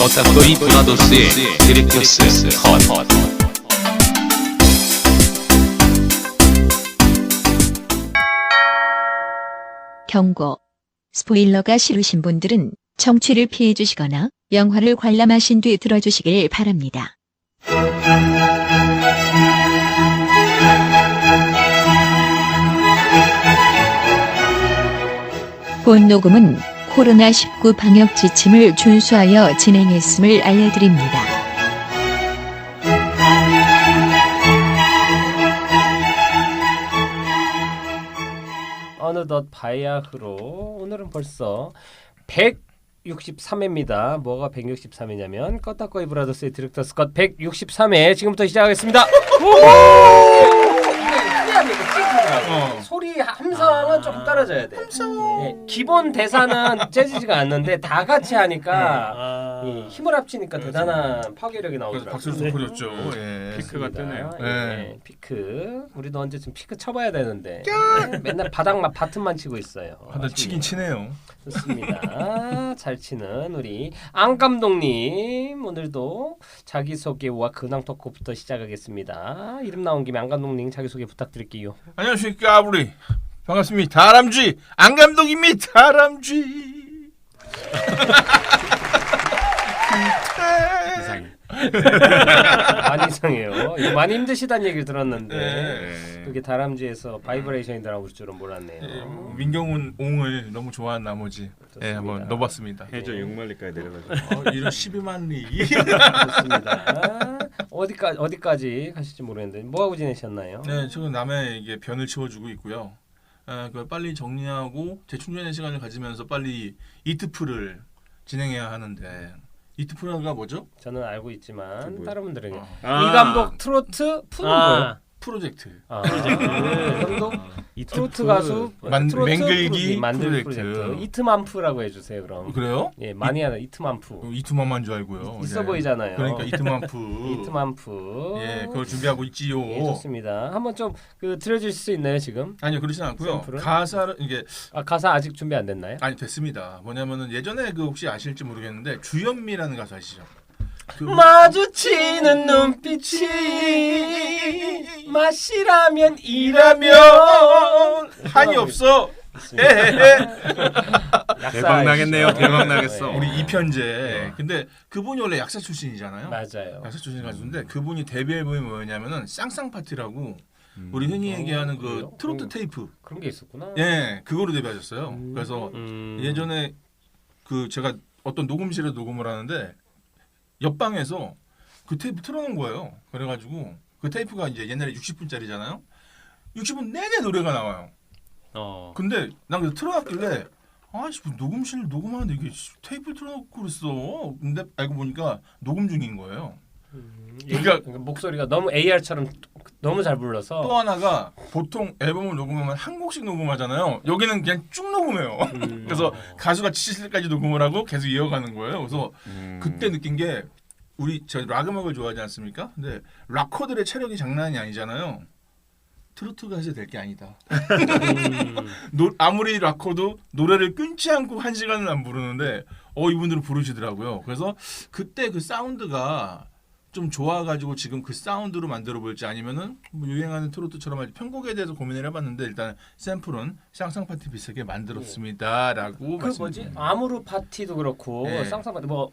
버타거리 브라더스의 디렉터스 컷. 경고. 스포일러가 싫으신 분들은 청취를 피해 주시거나 영화를 관람하신 뒤 들어주시길 바랍니다. 본 녹음은 코로나19 방역 지침을 준수하여 진행했음을 알려드립니다. 어느덧 바야흐로 오늘은 벌써 163회입니다. 뭐가 163회냐면 껐다꺼이 브라더스의 디렉터스 컷 163회 지금부터 시작하겠습니다. 소리 함성은 조금 떨어져야 돼. 예, 기본 대사는 재지지가 않는데 다 같이 하니까 힘을 합치니까 대단한 파괴력이 나오더라고요. 박수를 부렸죠. 피크가 뜨네요. 네. 예, 피크. 우리도 언제쯤 피크 쳐봐야 되는데 맨날 바닥만 바튼만 치고 있어요. 다들 치긴 치네요. 좋습니다. 잘 치는 우리 안 감독님 오늘도 자기소개와 근황 토크부터 시작하겠습니다. 이름 나온 김에 안 감독님 자기소개 부탁드릴게요. 안녕하십니까 우리 반갑습니다. 다람쥐 안 감독입니다. 다람쥐. 이상해. 많이 이상해요. 이거 많이 힘드시다는 얘기를 들었는데 그게 다람쥐에서 바이브레이션이 나올 줄은 몰랐네요. 민경훈 옹을 너무 좋아한 나머지 한번 넣어봤습니다. 해저 6만리까지 내려가지고 이런 12만 리. 좋습니다. 어디까지 가실지 모르겠는데 뭐 하고 지내셨나요? 네, 지금 남의 이게 변을 치워주고 있고요. 그걸 빨리 정리하고 재충전의 시간을 가지면서 빨리 이트풀을 진행해야 하는데 이트풀가 뭐죠? 저는 알고 있지만 다른 분들에게 이 아. 감독 트로트 푸는 거예요. 프로젝트. 감독 트로트 가수 트로트 맹글기 프로디 만들 프로젝트. 프로젝트 이트만푸라고 해주세요 그럼. 그래요? 예 많이 하는 이트만푸. 이트만만 줄 알고요. 있어 네. 보이잖아요. 그러니까 이트만프. 이트만푸. 예, 그걸 준비하고 있지요. 예, 좋습니다. 한번 좀 들려줄 수 있나요 지금? 아니요, 그렇진 않고요. 샘플은? 가사를 이게 가사 아직 준비 안 됐나요? 아니 됐습니다. 뭐냐면은 예전에 그 혹시 아실지 모르겠는데 주현미라는 가수 아시죠? 마주치는 눈빛이 맛이라면 이라면 한이 없어. 대박 나겠네요. 대박 나겠어. 우리 이편재. 근데 그분이 원래 약사 출신이잖아요. 맞아요. 약사 출신 가수인데 그분이 데뷔 앨범이 뭐냐면은 쌍쌍 파티라고 우리 흔히 얘기하는 그 그래요? 트로트 테이프. 그런 게 있었구나. 예, 그거로 데뷔하셨어요. 그래서 음. 예전에 그 제가 어떤 녹음실에 녹음을 하는데 옆방에서 그 테이프 틀어놓은 거예요. 그래가지고 그 테이프가 이제 옛날에 60분짜리잖아요. 60분 내내 노래가 나와요. 근데 난 그래서 틀어놨길래 아씨 녹음실 녹음하는데 이게 테이프를 틀어놓고 그랬어. 근데 알고 보니까 녹음 중인 거예요. 그러니까 목소리가 너무 AR처럼 너무 잘 불러서 또 하나가 보통 앨범을 녹음하면 한 곡씩 녹음하잖아요. 여기는 그냥 쭉 녹음해요. 그래서 가수가 70일까지 녹음을 하고 계속 이어가는 거예요. 그래서 그때 느낀 게 저 락 음악을 좋아하지 않습니까? 근데 락커들의 체력이 장난이 아니잖아요. 트로트 가수 될 게 아니다. 아무리 락커도 노래를 끊지 않고 1시간을 안 부르는데 이분들은 부르시더라고요. 그래서 그때 그 사운드가 좀 좋아가지고 지금 그 사운드로 만들어 볼지 아니면은 뭐 유행하는 트로트처럼 편곡에 대해서 고민을 해봤는데 일단 샘플은 쌍쌍 파티 비슷하게 만들었습니다라고. 그 뭐지 아무르 파티도 그렇고 네. 쌍쌍 파티 뭐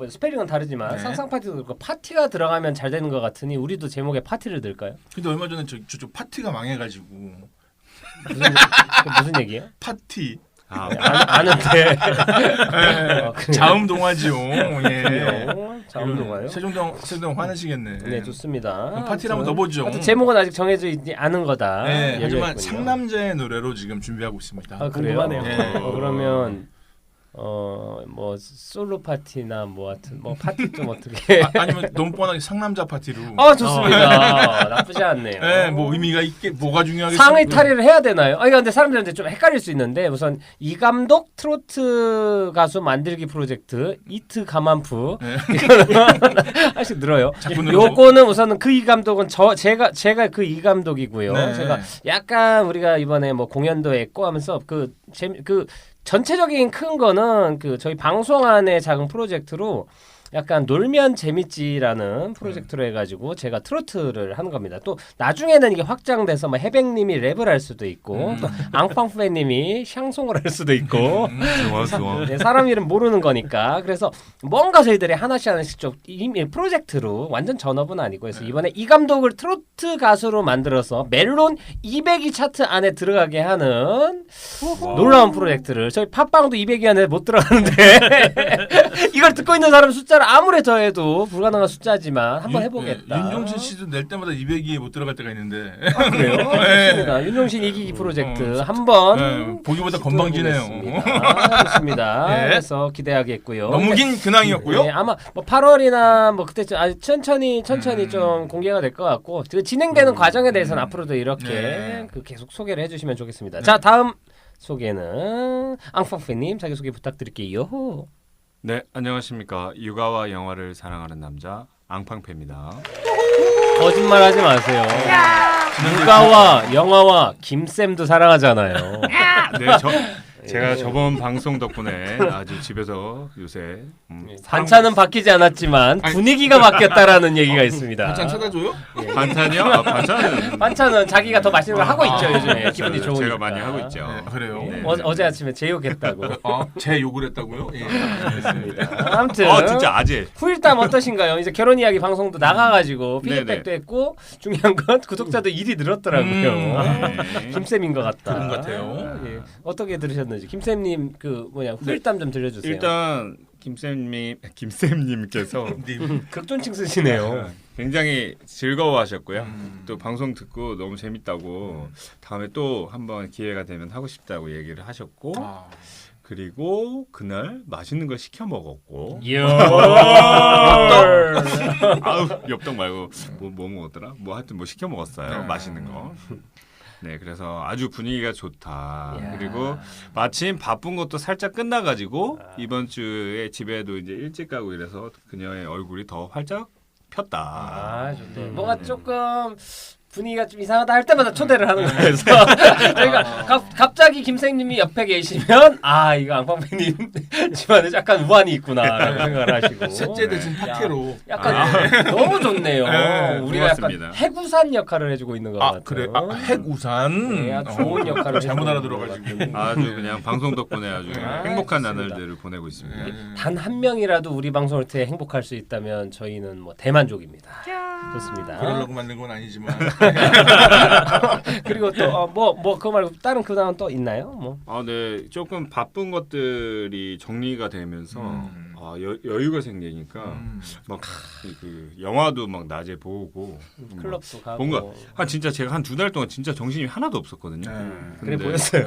스펠링은 다르지만 네. 쌍쌍 파티도 그렇고 파티가 들어가면 잘 되는 것 같으니 우리도 제목에 파티를 넣을까요? 근데 얼마 전에 저쪽 파티가 망해가지고 무슨 얘기예요? 파티 아는데 자음 동화지요. 예. 자음동화요? 세종동 화내시겠네. 네 좋습니다. 그럼 파티를 한번 넣어보죠. 하여튼 제목은 아직 정해져 있지 않은 거다. 네, 하지만 얘기했군요. 상남자의 노래로 지금 준비하고 있습니다. 아 그래요? 네. 그러면 뭐 솔로 파티나 뭐 하여튼 뭐 파티 좀 어떻게 아니면 너무 뻔하게 상남자 파티로. 좋습니다. 나쁘지 않네요. 네, 뭐 의미가 있게 뭐가 중요하겠어요? 상의 탈의를 해야 되나요? 근데 사람들한테 좀 헷갈릴 수 있는데 우선 이 감독 트로트 가수 만들기 프로젝트 이트 가만프 이거는 하나씩 늘어요. 요거는 우선은 그 이 감독은 제가 그 이 감독이고요. 네. 제가 약간 우리가 이번에 뭐 공연도 했고 하면서 그 그 전체적인 큰 거는 그 저희 방송 안에 작은 프로젝트로 약간 놀면 재밌지라는 프로젝트로 해가지고 제가 트로트를 하는 겁니다. 또 나중에는 이게 확장돼서 뭐 해백님이 랩을 할 수도 있고 또 앙팡프레님이 샹송을 할 수도 있고 좋아. 네, 사람 이름 모르는 거니까 그래서 뭔가 저희들이 하나씩 좀 이미 프로젝트로 완전 전업은 아니고 그래서 이번에 이 감독을 트로트 가수로 만들어서 멜론 200위 차트 안에 들어가게 하는 놀라운 프로젝트를 저희 팟빵도 200위 안에 못 들어가는데 이걸 듣고 있는 사람 숫자를 아무리 더해도 불가능한 숫자지만 한번 해보겠다. 윤종신 씨도 낼 때마다 200위에 못 들어갈 때가 있는데. 아, 그래요? 좋습니다. 윤종신 이기기 프로젝트 한번 보기보다 건방지네요. 좋습니다. 예. 그래서 기대하겠고요. 너무 긴 근황이었고요. 네, 아마 뭐 8월이나 뭐 그때쯤 아주 천천히 좀 공개가 될 것 같고 그 진행되는 과정에 대해서는 앞으로도 이렇게 그 계속 소개를 해주시면 좋겠습니다. 자 다음 소개는 앙팡페님 자기 소개 부탁드릴게요. 네, 안녕하십니까. 육아와 영화를 사랑하는 남자 앙팡패입니다. 거짓말하지 마세요. 육아와 영화와 김쌤도 사랑하잖아요. 네, 제가 저번 방송 덕분에 아주 집에서 요새 반찬은 바뀌지 않았지만 분위기가 바뀌었다라는 얘기가 있습니다. 반찬 찾아줘요? 반찬이요? 반찬은 자기가 더 맛있는 걸 하고 있죠 요즘에 기분이 좋으니까. 제가 많이 하고 있죠. 네, 그래요. 네. 어제 아침에 제욕했다고. 제 욕을 했다고요? 예. 알겠습니다. 아무튼 진짜 아재. 후일담 어떠신가요? 이제 결혼 이야기 방송도 나가가지고 피드백도 네네. 했고 중요한 건 구독자도 일이 늘었더라고요. 네. 김쌤인 것 같다. 그런 것 같아요. 예. 어떻게 들으셨는지 김쌤님 그 후일담 좀 들려주세요. 일단 김쌤님께서 극존칭 쓰시네요. 굉장히 즐거워하셨고요. 또 방송 듣고 너무 재밌다고 다음에 또 한번 기회가 되면 하고 싶다고 얘기를 하셨고 그리고 그날 맛있는 걸 시켜 먹었고 엽떡 말고 뭐 먹었더라? 뭐 하여튼 뭐 시켜 먹었어요. 맛있는 거. 네, 그래서 아주 분위기가 좋다. 이야. 그리고 마침 바쁜 것도 살짝 끝나가지고 이번 주에 집에도 이제 일찍 가고 이래서 그녀의 얼굴이 더 활짝 폈다. 좋네. 뭔가 조금 분위기가 좀 이상하다 할 때마다 초대를 하는 거예요. 그래서 저희가 갑자기 김생님이 옆에 계시면 이거 앙팡패님 집안에 약간 우환이 있구나라고 생각을 하시고 셋째 대신 파케로. 약간 너무 좋네요. 우리가 고맙습니다. 약간 해구산 역할을 해주고 있는 것 같아요. 그래. 핵우산. 네, 아주 좋은 역할을 잘못 해주고 알아들어가지고. 있는 것 아주 그냥 방송 덕분에 아주 행복한 좋습니다. 나날들을 보내고 있습니다. 단 한 명이라도 우리 방송을 통해 행복할 수 있다면 저희는 뭐 대만족입니다. 좋습니다. 그러려고 만든 건 아니지만. 그리고 또 그거 말고 다른 근황은 또 있나요? 뭐. 네, 조금 바쁜 것들이 정리가 되면서 여유가 생기니까 막 그 영화도 막 낮에 보고 클럽도 가고 뭔가 진짜 제가 한 2달 동안 진짜 정신이 하나도 없었거든요. 그래 근데 보였어요.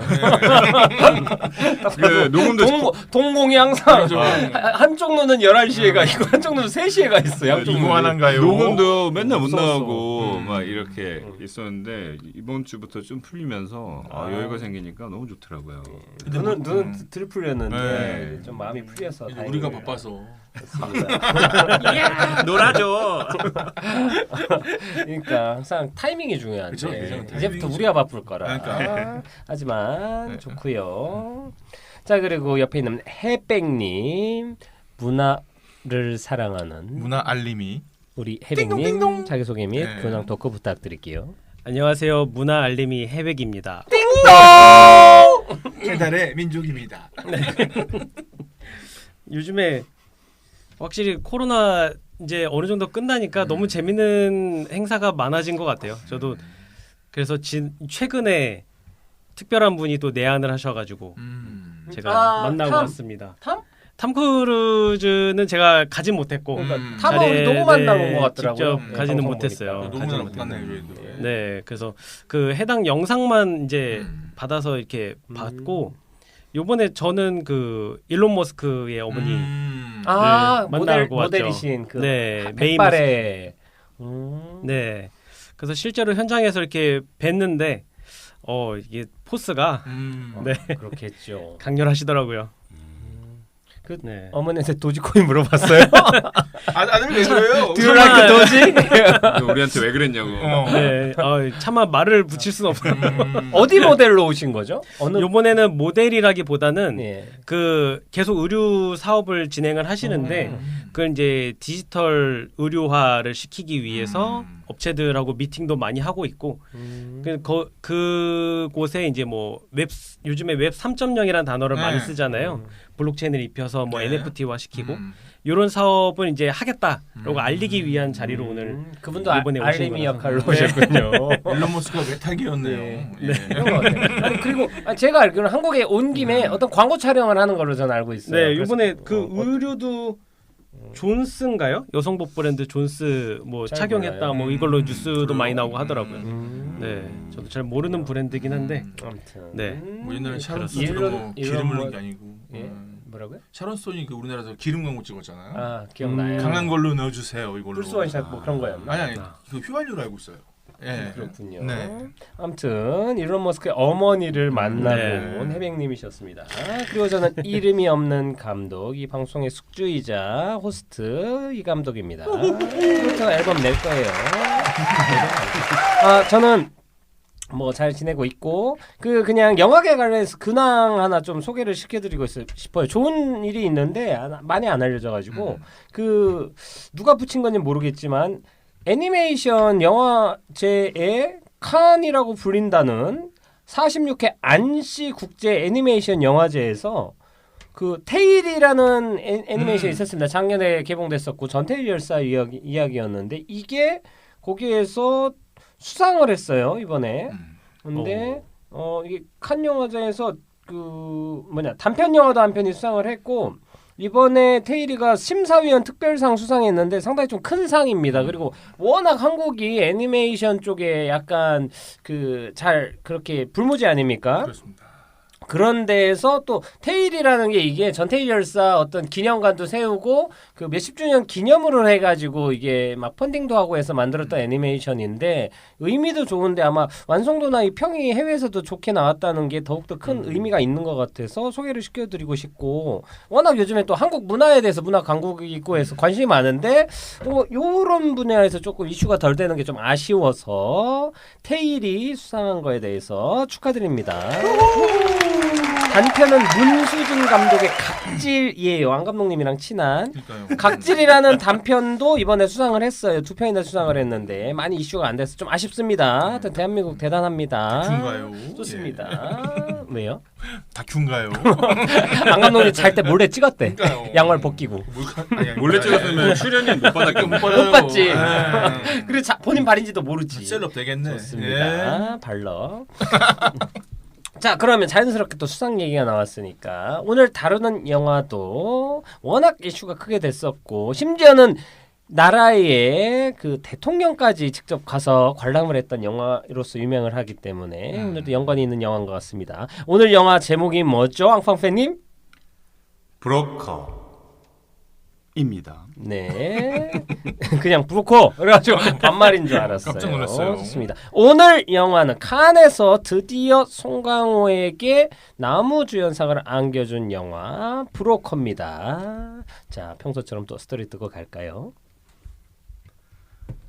그 녹음도 동공이 항상 한쪽 눈은 11시에 가 있고 한쪽 눈은 3시에 가 있어. 양쪽 이거 하나인가요? 녹음도 맨날 못 무서웠어. 나가고 막 이렇게 있었는데 이번 주부터 좀 풀리면서 여유가 생기니까 너무 좋더라고요. 눈은 들 풀렸는데 네. 좀 마음이 풀려서 우리가 다행이네요. 바빠서. 놀아줘. 그러니까 항상 타이밍이 중요한데 그쵸, 타이밍이 이제부터 중요하죠. 우리가 바쁠 거라. 그러니까. 하지만 좋고요. 자 그리고 옆에 있는 해백님 문화를 사랑하는 문화 알림이. 우리 해백님 자기소개 및 네. 근황 토크 부탁드릴게요. 안녕하세요. 문화 알림이 해백입니다. 깨달의 민족입니다. 요즘에 확실히 코로나 이제 어느 정도 끝나니까 너무 재밌는 행사가 많아진 것 같아요. 저도 그래서 최근에 특별한 분이 또 내한을 하셔가지고 제가 만나고 왔습니다. 탐 크루즈는 제가 가진 못했고 탐은 우리 녹음만 나온 것 같더라고요. 직접 가지는 못했어요. 너무나 못 갔네요, 저희도. 네, 그래서 그 해당 영상만 이제 받아서 이렇게 봤고 요번에 저는 그 일론 머스크의 어머니 만나고 모델이신 그 네, 백발의 네, 그래서 실제로 현장에서 이렇게 뵀는데 이게 포스가 네 그렇겠죠. 강렬하시더라고요. 그 네. 어머니한테 도지코인 물어봤어요? 아들 왜 그래요? Do you like 도지? 우리한테 왜 그랬냐고. 네, 차마 말을 붙일 수는 없어요. 어디 모델로 오신 거죠? 어느 이번에는 모델이라기보다는 예. 그 계속 의류 사업을 진행을 하시는데 그걸 이제 디지털 의료화를 시키기 위해서 업체들하고 미팅도 많이 하고 있고 그곳에 이제 뭐 요즘에 웹 3.0이라는 단어를 많이 쓰잖아요. 블록체인을 입혀서 뭐 NFT화 시키고 이런 사업을 이제 하겠다라고 알리기 위한 자리로 오늘 그분도 이번에 오신 알림이 거라서. 역할로 오셨군요. 일론 머스크가 메탈기였네요. 네. 예. 그런 것 같아요. 아니, 그리고 제가 알기로는 한국에 온 김에 어떤 광고 촬영을 하는 걸로 저는 알고 있어요. 네, 그래서 이번에 그 의류도 존스인가요? 여성복 브랜드 존스 뭐 잘 착용했다 몰라요. 뭐 이걸로 뉴스도 많이 나오고 하더라고요. 네, 저도 잘 모르는 브랜드긴 한데 아무튼 네. 뭐 옛날에 샤론 일론- 스톤처럼 뭐 기름 일론 흘린 뭐- 게 아니고. 예? 뭐라고요? 샤론 스톤이 그 우리나라에서 기름 광고 찍었잖아요. 아 기억나요. 강한 걸로 넣어주세요 이걸로. 플스 원샷 뭐 그런 거였나? 아니 그 휘발유로 알고 있어요. 예. 그렇군요. 네. 아무튼 일론 머스크의 어머니를 만나고 네. 온 해병님이셨습니다. 그리고 저는 이름이 없는 감독, 이 방송의 숙주이자 호스트 이 감독입니다. 트로트 앨범 낼 거예요. 저는 뭐 잘 지내고 있고 그냥 영화계 관련해서 근황 하나 좀 소개를 시켜드리고 싶어요. 좋은 일이 있는데 많이 안 알려져가지고 그 누가 붙인 건지 모르겠지만 애니메이션 영화제에 칸이라고 불린다는 46회 안시 국제 애니메이션 영화제에서 그 테일이라는 애니메이션이 있었습니다. 작년에 개봉됐었고 전태일 열사 이야기였는데 이게 거기에서 수상을 했어요 이번에. 근데 이게 칸 영화제에서 그 단편 영화도 한 편이 수상을 했고 이번에 테일이가 심사위원 특별상 수상했는데 상당히 좀 큰 상입니다. 그리고 워낙 한국이 애니메이션 쪽에 약간 잘 그렇게 불모지 아닙니까? 그렇습니다. 그런 데에서 또 테일이라는 게 이게 전태일 열사 어떤 기념관도 세우고 그 몇십 주년 기념으로 해가지고 이게 막 펀딩도 하고 해서 만들었던 애니메이션인데 의미도 좋은데 아마 완성도나 이 평이 해외에서도 좋게 나왔다는 게 더욱더 큰 의미가 있는 것 같아서 소개를 시켜드리고 싶고 워낙 요즘에 또 한국 문화에 대해서 문화 강국이 있고 해서 관심이 많은데 요런 분야에서 조금 이슈가 덜 되는 게 좀 아쉬워서 테일이 수상한 거에 대해서 축하드립니다. 단편은 문수진 감독의 각질이에요. 안 감독님이랑 친한. 그러니까요. 각질이라는 단편도 이번에 수상을 했어요. 2편이나 수상을 했는데 많이 이슈가 안 돼서 좀 아쉽습니다. 하여튼 대한민국 대단합니다. 다큐인가요? 좋습니다. 왜요? 다큐인가요? 안 감독님 잘 때 몰래 찍었대. 그러니까요. 양말 벗기고. 몰래 찍었으면 출연료 못 받았겠네. 못 받지. 네. 그리고 본인 발인지도 모르지. 셀럽 되겠네. 좋습니다. 발러. 자, 그러면 자연스럽게 또 수상 얘기가 나왔으니까 오늘 다루는 영화도 워낙 이슈가 크게 됐었고 심지어는 나라의 그 대통령까지 직접 가서 관람을 했던 영화로서 유명을 하기 때문에 오늘도 연관이 있는 영화인 것 같습니다. 오늘 영화 제목이 뭐죠, 앙팡팬님? 브로커입니다. 네, 그냥 브로커 그래가지고 반말인 줄 알았어요. 깜짝 놀랐어요. 좋습니다. 오늘 영화는 칸에서 드디어 송강호에게 나무주연상을 안겨준 영화 브로커입니다. 자, 평소처럼 또 스토리 뜨고 갈까요?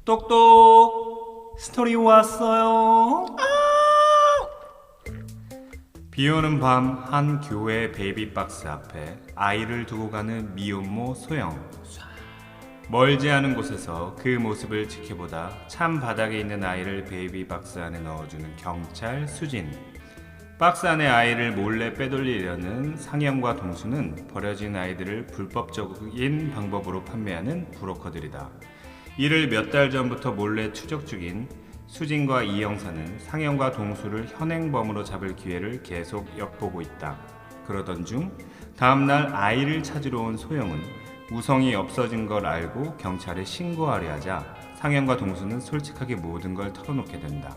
똑똑 스토리 왔어요. 비오는 밤 한 교회 베이비박스 앞에 아이를 두고 가는 미혼모 소영. 멀지 않은 곳에서 그 모습을 지켜보다 찬 바닥에 있는 아이를 베이비박스 안에 넣어주는 경찰 수진. 박스 안에 아이를 몰래 빼돌리려는 상영과 동수는 버려진 아이들을 불법적인 방법으로 판매하는 브로커들이다. 이를 몇 달 전부터 몰래 추적 중인 수진과 이 형사는 상영과 동수를 현행범으로 잡을 기회를 계속 엿보고 있다. 그러던 중 다음날 아이를 찾으러 온 소영은 우성이 없어진 걸 알고 경찰에 신고하려 하자 상영과 동수는 솔직하게 모든 걸 털어놓게 된다.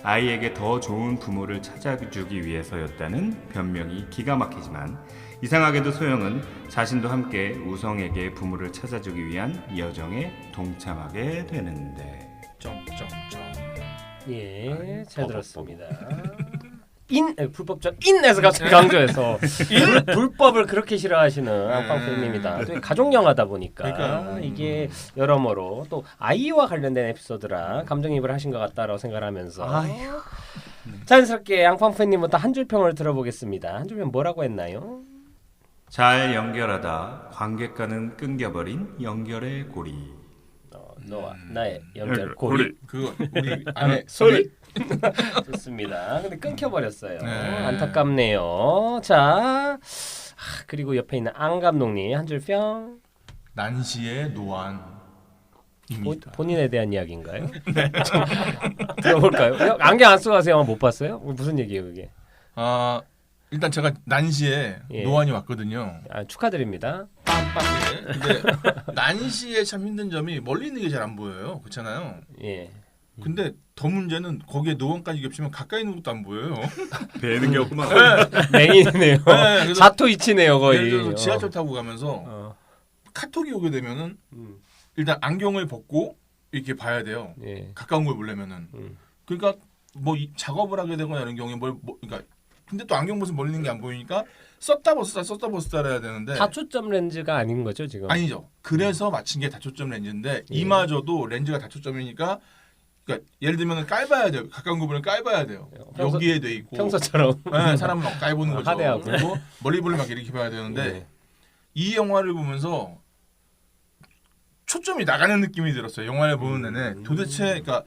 아이에게 더 좋은 부모를 찾아주기 위해서였다는 변명이 기가 막히지만 이상하게도 소영은 자신도 함께 우성에게 부모를 찾아주기 위한 여정에 동참하게 되는데 점점점. 예, 잘 들었습니다. 불법적 인에서 갑자기 강조해서 불법을 그렇게 싫어하시는 앙팡팬님이다. 또 가족 영화다 보니까 그러니까. 이게 여러모로 또 아이와 관련된 에피소드라 감정이입을 하신 것 같다라고 생각하면서 자연스럽게 앙팡팬님부터 한 줄 평을 들어보겠습니다. 한 줄 평 뭐라고 했나요? 잘 연결하다 관객과는 끊겨버린 연결의 고리. 너와 나의 연결 고리. 그 우리 안에 소리. 좋습니다. 근데 끊겨버렸어요. 네. 안타깝네요. 자, 그리고 옆에 있는 안 감독님 한 줄 평. 난시의 노안입니다. 본인에 대한 이야기인가요? 들어볼까요? 안경 안 쓰고 하세요? 못 봤어요? 무슨 얘기예요, 그게? 일단 제가 난시에 예. 노안이 왔거든요. 축하드립니다. 예. 근데 난시에 참 힘든 점이 멀리 있는 게 잘 안 보여요. 그렇잖아요. 예. 근데 더 문제는 거기에 노안까지 겹치면 가까이 있는 것도 안 보여요. 배는 게 없구만. 맹인이네요. 그래서 자토 이치네요, 거의. 예를 들어서 지하철 타고 가면서 카톡이 오게 되면은 일단 안경을 벗고 이렇게 봐야 돼요. 예. 가까운 걸 보려면은. 그러니까 뭐 작업을 하게 되거나 이런 경우에 그러니까 근데 또 안경 벗으면 멀리 있는 게 안 보이니까 썼다 벗었다 해야 되는데 다초점 렌즈가 아닌 거죠, 지금? 아니죠. 그래서 맞춘 게 다초점 렌즈인데 이마저도 렌즈가 다초점이니까 그러니까 예를 들면 깔봐야 돼요. 가까운 부분을 깔봐야 돼요. 여기에 돼 있고 평소처럼. 네, 사람은 막 깔보는 거죠. 하대하고. 그리고 멀리 보면 막 이렇게 봐야 되는데 예. 이 영화를 보면서 초점이 나가는 느낌이 들었어요. 영화를 보는 내내 도대체 그러니까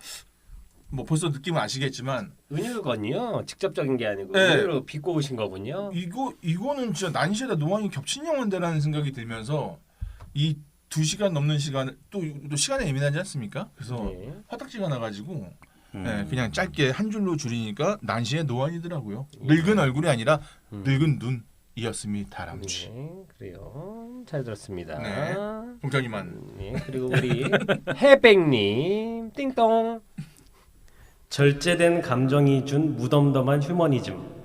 뭐 벌써 느낌은 아시겠지만 은율건이요? 직접적인 게 아니고 네. 은율로 비꼬으신 거군요. 이거는 진짜 난시에다 노안이 겹친 영화인데라는 생각이 들면서 이 2시간 넘는 시간을 또 시간에 예민하지 않습니까? 그래서 네. 화딱지가 나가지고 네, 그냥 짧게 한 줄로 줄이니까 난시의 노안이더라고요. 늙은 얼굴이 아니라 늙은 눈이었음이 다람쥐. 네, 그래요. 잘 들었습니다. 네. 공장이만. 네, 그리고 우리 해백님 띵동. 절제된 감정이 준 무덤덤한 휴머니즘.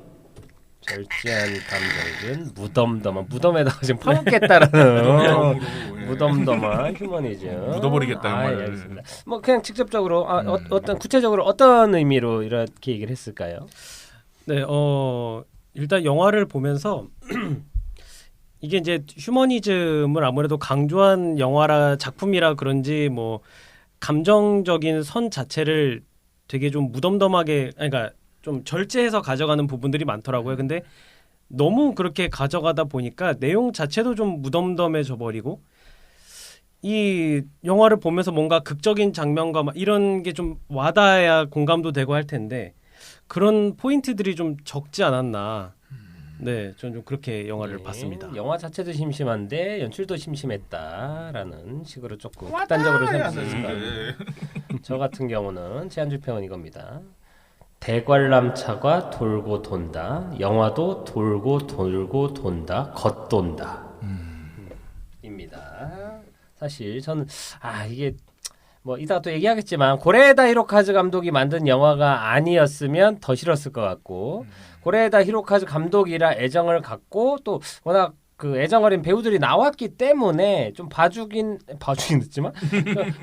절제한 감정은 무덤덤한 무덤에다가 지금 파묻겠다라는 무덤덤한 휴머니즘. 묻어버리겠다, 정말. 알겠습니다. 뭐 그냥 직접적으로 어떤 구체적으로 어떤 의미로 이렇게 얘기를 했을까요? 네, 일단 영화를 보면서 이게 이제 휴머니즘을 아무래도 강조한 영화라 작품이라 그런지 뭐 감정적인 선 자체를 되게 좀 무덤덤하게, 그러니까 좀 절제해서 가져가는 부분들이 많더라고요. 근데 너무 그렇게 가져가다 보니까 내용 자체도 좀 무덤덤해져 버리고 이 영화를 보면서 뭔가 극적인 장면과 막 이런 게 좀 와닿아야 공감도 되고 할 텐데 그런 포인트들이 좀 적지 않았나. 네, 저는 좀 그렇게 영화를 네, 봤습니다. 영화 자체도 심심한데 연출도 심심했다라는 식으로 조금 극단적으로 생각했습니다. 저 같은 경우는 제 한 줄 평은 이겁니다. 대관람차가 돌고 돈다. 영화도 돌고 돌고 돈다. 겉돈다. 입니다. 사실 저는 이게 뭐 이따가 또 얘기하겠지만 고레에다 히로카즈 감독이 만든 영화가 아니었으면 더 싫었을 것 같고 고레에다 히로카즈 감독이라 애정을 갖고 또 워낙 그 애정어린 배우들이 나왔기 때문에 좀 봐주긴 늦지만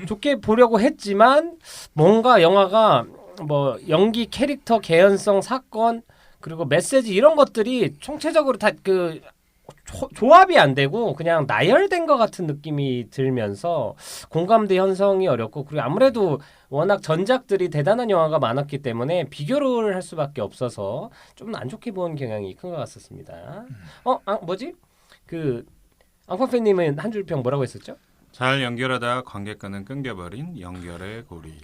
좋게 보려고 했지만 뭔가 영화가 뭐 연기, 캐릭터, 개연성, 사건 그리고 메시지 이런 것들이 총체적으로 다 그 조합이 안 되고 그냥 나열된 것 같은 느낌이 들면서 공감대 형성이 어렵고 그리고 아무래도 워낙 전작들이 대단한 영화가 많았기 때문에 비교를 할 수밖에 없어서 좀 안 좋게 본 경향이 큰 것 같았습니다. 뭐지? 그 앙팡팬님은 한 줄 평 뭐라고 했었죠? 잘 연결하다 관객과는 끊겨버린 연결의 고리.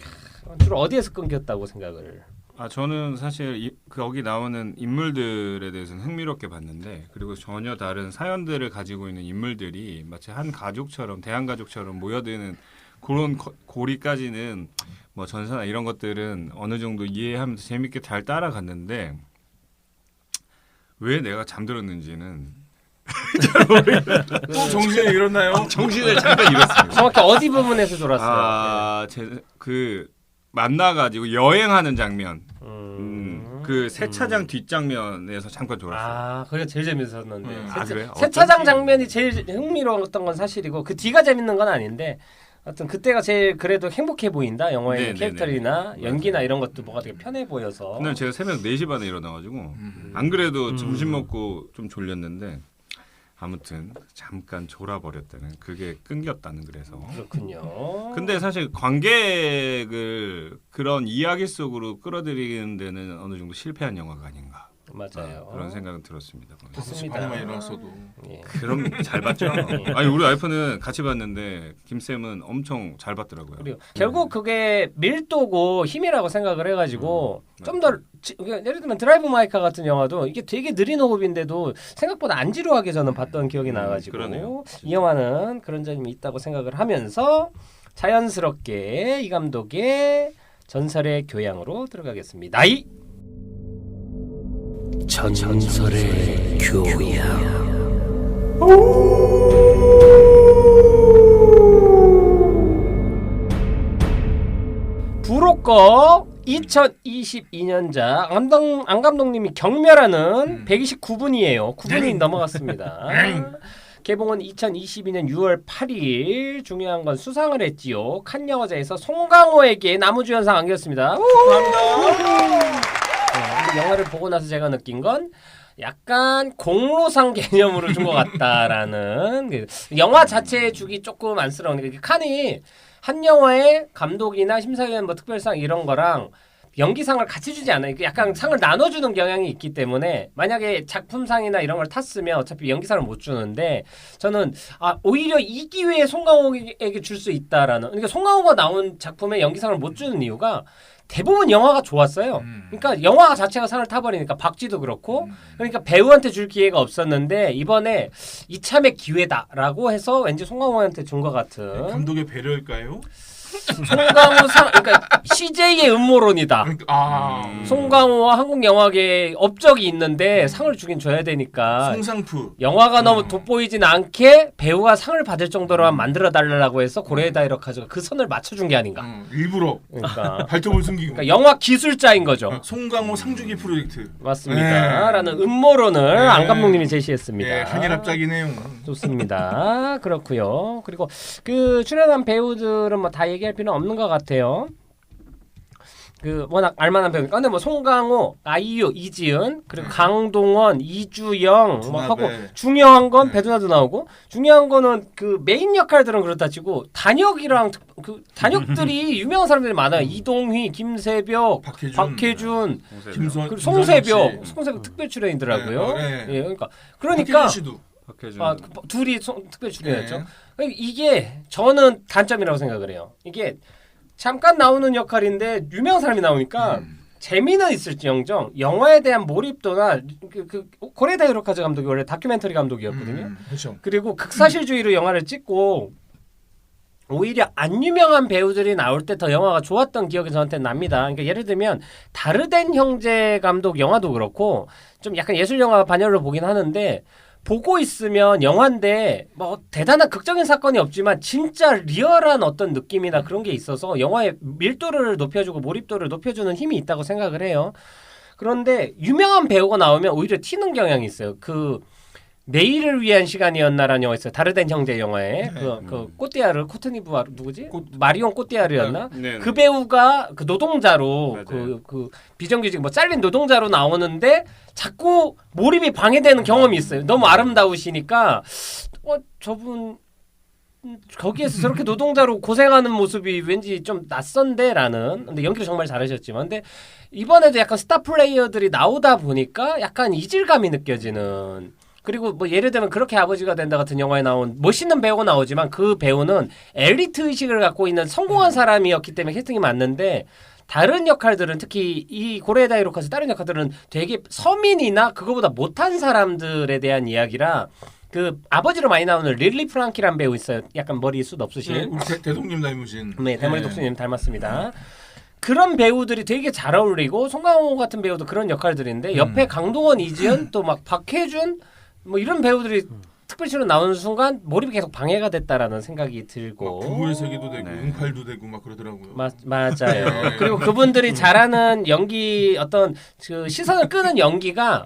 주로 어디에서 끊겼다고 생각을? 저는 사실 거기 나오는 인물들에 대해서는 흥미롭게 봤는데 그리고 전혀 다른 사연들을 가지고 있는 인물들이 마치 한 가족처럼 대한가족처럼 모여드는 그런 고리까지는 뭐 전사나 이런 것들은 어느 정도 이해하면서 재밌게 잘 따라갔는데 왜 내가 잠들었는지는 또 정신이 잃었나요? 정신을 잠깐 잃었습니다. 정확히 어디 부분에서 졸았어요? 만나가지고 여행하는 장면, 그 음. 세차장 뒷장면에서 잠깐 졸았어요. 그게 제일 재밌었는데 그래요? 세차장 어쩐지. 장면이 제일 흥미로웠던 건 사실이고 그 뒤가 재밌는 건 아닌데 하여튼 그때가 제일 그래도 행복해 보인다. 영화의 네네네. 캐릭터나 연기나 이런 것도 뭐가 되게 편해 보여서. 그날 제가 새벽 4시 반에 일어나가지고 안 그래도 점심 먹고 좀 졸렸는데 아무튼 잠깐 졸아버렸다는 그게 끊겼다는 그래서. 그렇군요. 근데 사실 관객을 그런 이야기 속으로 끌어들이는 데는 어느 정도 실패한 영화가 아닌가. 맞아요. 그런 생각은 들었습니다. 좋습니다. 반만 일어났어도 예. 그럼 잘 봤죠. 아니 우리 와이프는 같이 봤는데 김 쌤은 엄청 잘 봤더라고요. 그리고 결국 그게 밀도고 힘이라고 생각을 해가지고 좀 더 예를 들면 드라이브 마이카 같은 영화도 이게 되게 느린 호흡인데도 생각보다 안 지루하게 저는 봤던 기억이 나가지고 그러네요. 이 영화는 그런 점이 있다고 생각을 하면서 자연스럽게 이 감독의 전설의 교양으로 들어가겠습니다. 나이 전설의 교양. 부록거 2022년작 안 감독님이 경멸하는 129분이에요. 9분이 넘어갔습니다. 개봉은 2022년 6월 8일. 중요한 건 수상을 했지요. 칸 영화제에서 송강호에게 나무주연상 안겼습니다. 영화를 보고 나서 제가 느낀 건 약간 공로상 개념으로 준 것 같다라는 영화 자체에 주기 조금 안쓰러운 게 칸이 한 영화의 감독이나 심사위원 뭐 특별상 이런 거랑 연기상을 같이 주지 않아요. 약간 상을 나눠주는 경향이 있기 때문에 만약에 작품상이나 이런 걸 탔으면 어차피 연기상을 못 주는데 저는 오히려 이 기회에 송강호에게 줄 수 있다라는 그러니까 송강호가 나온 작품에 연기상을 못 주는 이유가 대부분 영화가 좋았어요. 그러니까 영화 자체가 상을 타버리니까 박쥐도 그렇고 그러니까 배우한테 줄 기회가 없었는데 이번에 이참의 기회다라고 해서 왠지 송강호한테 준 것 같은 감독의 배려일까요? 송강호 상 그러니까 CJ의 음모론이다. 송강호와 한국 영화계에 업적이 있는데 상을 주긴 줘야 되니까 송상프 영화가 너무 돋보이진 않게 배우가 상을 받을 정도로만 만들어 달라고 해서 고레 다이렉터가 그 선을 맞춰준 게 아닌가. 일부러 그러니까, 발톱을 숨기고 그러니까 영화 기술자인 거죠. 송강호 상주기 프로젝트 맞습니다. 라는 음모론을 안 감독님이 제시했습니다. 네, 한일 합작이네요. 좋습니다. 그렇고요. 그리고 그 출연한 배우들은 뭐 다 얘기할 필요는 없는 것 같아요. 그 워낙 알만한 배우니까. 근데 뭐 송강호, 아이유, 이지은, 그리고 강동원, 이주영 뭐 하고 중요한 건 배두나도 나오고 중요한 거는 그 메인 역할들은 그렇다 치고 단역이랑 그 단역들이 유명한 사람들이 많아요. 이동휘, 김세벽, 박해준, 그리고 송세벽 특별 출연이더라고요. 예, 그러니까 씨도. 둘이 특별 출연했죠. 이게 저는 단점이라고 생각을 해요. 이게 잠깐 나오는 역할인데 유명한 사람이 나오니까 재미는 있을지언정 영화에 대한 몰입도나 그 고레다 히로카즈 감독이 원래 다큐멘터리 감독이었거든요. 그렇죠. 그리고 극사실주의로 영화를 찍고 오히려 안 유명한 배우들이 나올 때 더 영화가 좋았던 기억이 저한테 납니다. 그러니까 예를 들면 다르덴 형제 감독 영화도 그렇고 좀 약간 예술 영화 반열로 보긴 하는데 보고 있으면 영화인데 뭐 대단한 극적인 사건이 없지만 진짜 리얼한 어떤 느낌이나 그런 게 있어서 영화의 밀도를 높여주고 몰입도를 높여주는 힘이 있다고 생각을 해요. 그런데 유명한 배우가 나오면 오히려 튀는 경향이 있어요. 그 내일을 위한 시간이었나라는 영화 있어요. 다르덴 형제 영화에 그 꼬띠아르 코트니브 누구지? 마리온 꼬띠아르였나? 그 배우가 그 노동자로 그 비정규직 뭐 잘린 노동자로 나오는데 자꾸 몰입이 방해되는 경험이 있어요. 너무 아름다우시니까 저분 거기에서 저렇게 노동자로 고생하는 모습이 왠지 좀 낯선데라는. 근데 연기를 정말 잘하셨지만 근데 이번에도 약간 스타 플레이어들이 나오다 보니까 약간 이질감이 느껴지는. 그리고 뭐 예를 들면 그렇게 아버지가 된다 같은 영화에 나온 멋있는 배우가 나오지만 그 배우는 엘리트 의식을 갖고 있는 성공한 사람이었기 때문에 캐스팅이 맞는데 다른 역할들은 특히 이 고레다 히로카즈 다른 역할들은 되게 서민이나 그거보다 못한 사람들에 대한 이야기라 그 아버지로 많이 나오는 릴리 프랑키라는 배우 있어요. 약간 머리 숱 없으신. 우리 대통령 닮으신. 네, 대머리 독수님 닮았습니다. 그런 배우들이 되게 잘 어울리고 송강호 같은 배우도 그런 역할들인데 옆에 강동원, 이지은 또 막 박해준 뭐 이런 배우들이 특별 출연 나오는 순간 몰입이 계속 방해가 됐다라는 생각이 들고 부부의 세계도 되고 응팔도 되고 막 그러더라고요. 맞아요. 그리고 그분들이 잘하는 연기 어떤 그 시선을 끄는 연기가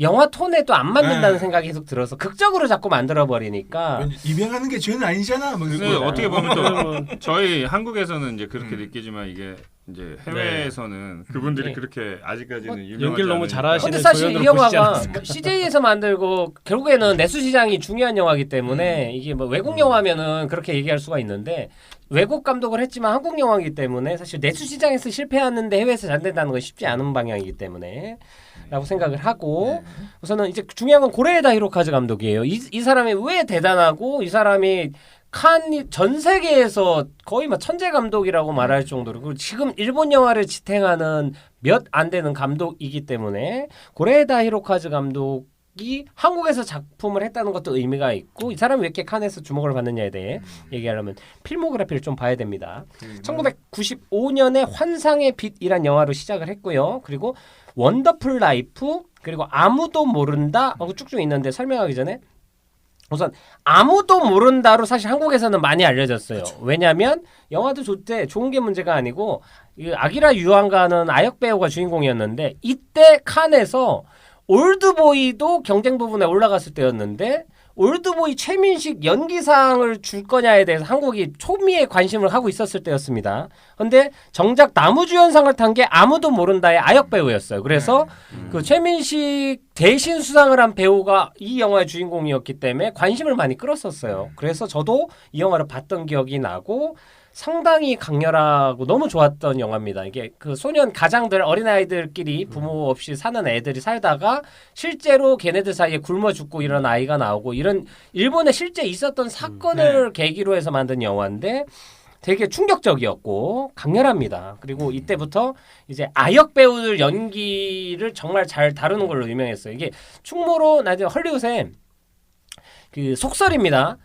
영화 톤에 또 안 맞는다는 네. 생각이 계속 들어서 극적으로 자꾸 만들어 버리니까 왠지 입양하는 게 죄는 아니잖아. 뭐 근데 이러고. 어떻게 보면 또 저희 한국에서는 이제 그렇게 느끼지만 이게 이제 해외에서는 그분들이 네. 그렇게 아직까지는 뭐, 유명하지 연기를 너무 않으니까. 잘하시는 근데 사실 이 조연으로 보시지 영화가 않았을까? CJ에서 만들고 결국에는 내수 시장이 중요한 영화이기 때문에 이게 뭐 외국 영화면은 그렇게 얘기할 수가 있는데 외국 감독을 했지만 한국 영화이기 때문에 사실 내수 시장에서 실패하는데 해외에서 잘 된다는 건 쉽지 않은 방향이기 때문에 라고 생각을 하고 우선은 이제 중요한 건 고레에다 히로카즈 감독이에요. 이 사람이 왜 대단하고 이 사람이 칸 전 세계에서 거의 막 천재 감독이라고 말할 정도로 그리고 지금 일본 영화를 지탱하는 몇 안 되는 감독이기 때문에 고레에다 히로카즈 감독이 한국에서 작품을 했다는 것도 의미가 있고 이 사람이 왜 이렇게 칸에서 주목을 받느냐에 대해 얘기하려면 필모그래피를 좀 봐야 됩니다. 1995년에 환상의 빛이란 영화로 시작을 했고요. 그리고 원더풀 라이프 그리고 아무도 모른다 하고 쭉쭉 있는데 설명하기 전에 우선 아무도 모른다로 사실 한국에서는 많이 알려졌어요. 왜냐하면 영화도 좋은 게 문제가 아니고 이 아기라 유한가는 아역 배우가 주인공이었는데 이때 칸에서 올드보이도 경쟁 부분에 올라갔을 때였는데 올드보이 최민식 연기상을 줄 거냐에 대해서 한국이 초미의 관심을 하고 있었을 때였습니다. 근데 정작 나무주연상을 탄 게 아무도 모른다의 아역 배우였어요. 그래서 그 최민식 대신 수상을 한 배우가 이 영화의 주인공이었기 때문에 관심을 많이 끌었었어요. 그래서 저도 이 영화를 봤던 기억이 나고 상당히 강렬하고 너무 좋았던 영화입니다. 이게 그 소년 가장들 어린아이들끼리 부모 없이 사는 애들이 살다가 실제로 걔네들 사이에 굶어 죽고 이런 아이가 나오고 이런 일본에 실제 있었던 사건을 계기로 해서 만든 영화인데 되게 충격적이었고 강렬합니다. 그리고 이때부터 이제 아역 배우들 연기를 정말 잘 다루는 걸로 유명했어요. 이게 충무로 나중에 헐리우드에 그 속설입니다.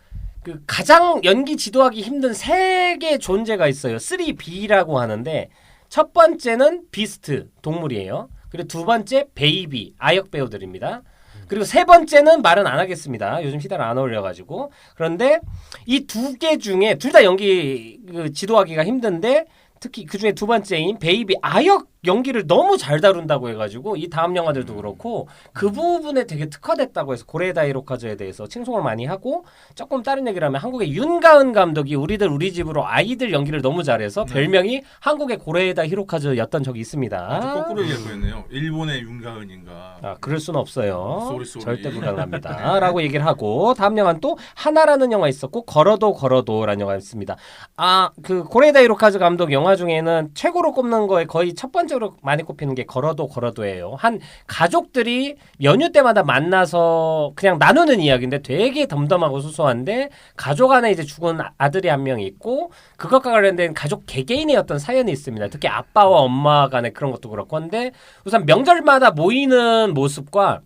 그 가장 연기 지도하기 힘든 세 개 존재가 있어요. 3B라고 하는데 첫 번째는 비스트 동물이에요. 그리고 두 번째 베이비 아역 배우들입니다. 그리고 세 번째는 말은 안 하겠습니다. 요즘 시대를 안 어울려가지고. 그런데 이 두 개 중에 둘 다 연기 지도하기가 힘든데 특히 그 중에 두 번째인 베이비 아역 연기를 너무 잘 다룬다고 해가지고 이 다음 영화들도 그렇고 그 부분에 되게 특화됐다고 해서 고레에다 히로카즈에 대해서 칭송을 많이 하고 조금 다른 얘기를 하면 한국의 윤가은 감독이 우리 집으로 아이들 연기를 너무 잘해서 별명이 한국의 고레에다 히로카즈였던 적이 있습니다. 거꾸로 얘기했네요. 일본의 윤가은인가. 아, 그럴 수는 없어요. 쏘리. 절대 불가능합니다. 라고 얘기를 하고 다음 영화는 또 하나라는 영화 있었고 걸어도라는 영화 있습니다. 아, 그 고레에다 히로카즈 감독 영화 중에는 최고로 꼽는 거에 거의 첫 번째로 많이 꼽히는 게 걸어도예요. 한 가족들이 연휴 때마다 만나서 그냥 나누는 이야기인데 되게 덤덤하고 소소한데 가족 안에 이제 죽은 아들이 한 명 있고 그것과 관련된 가족 개개인의 어떤 사연이 있습니다. 특히 아빠와 엄마 간의 그런 것도 그렇고 한데 우선 명절마다 모이는 모습과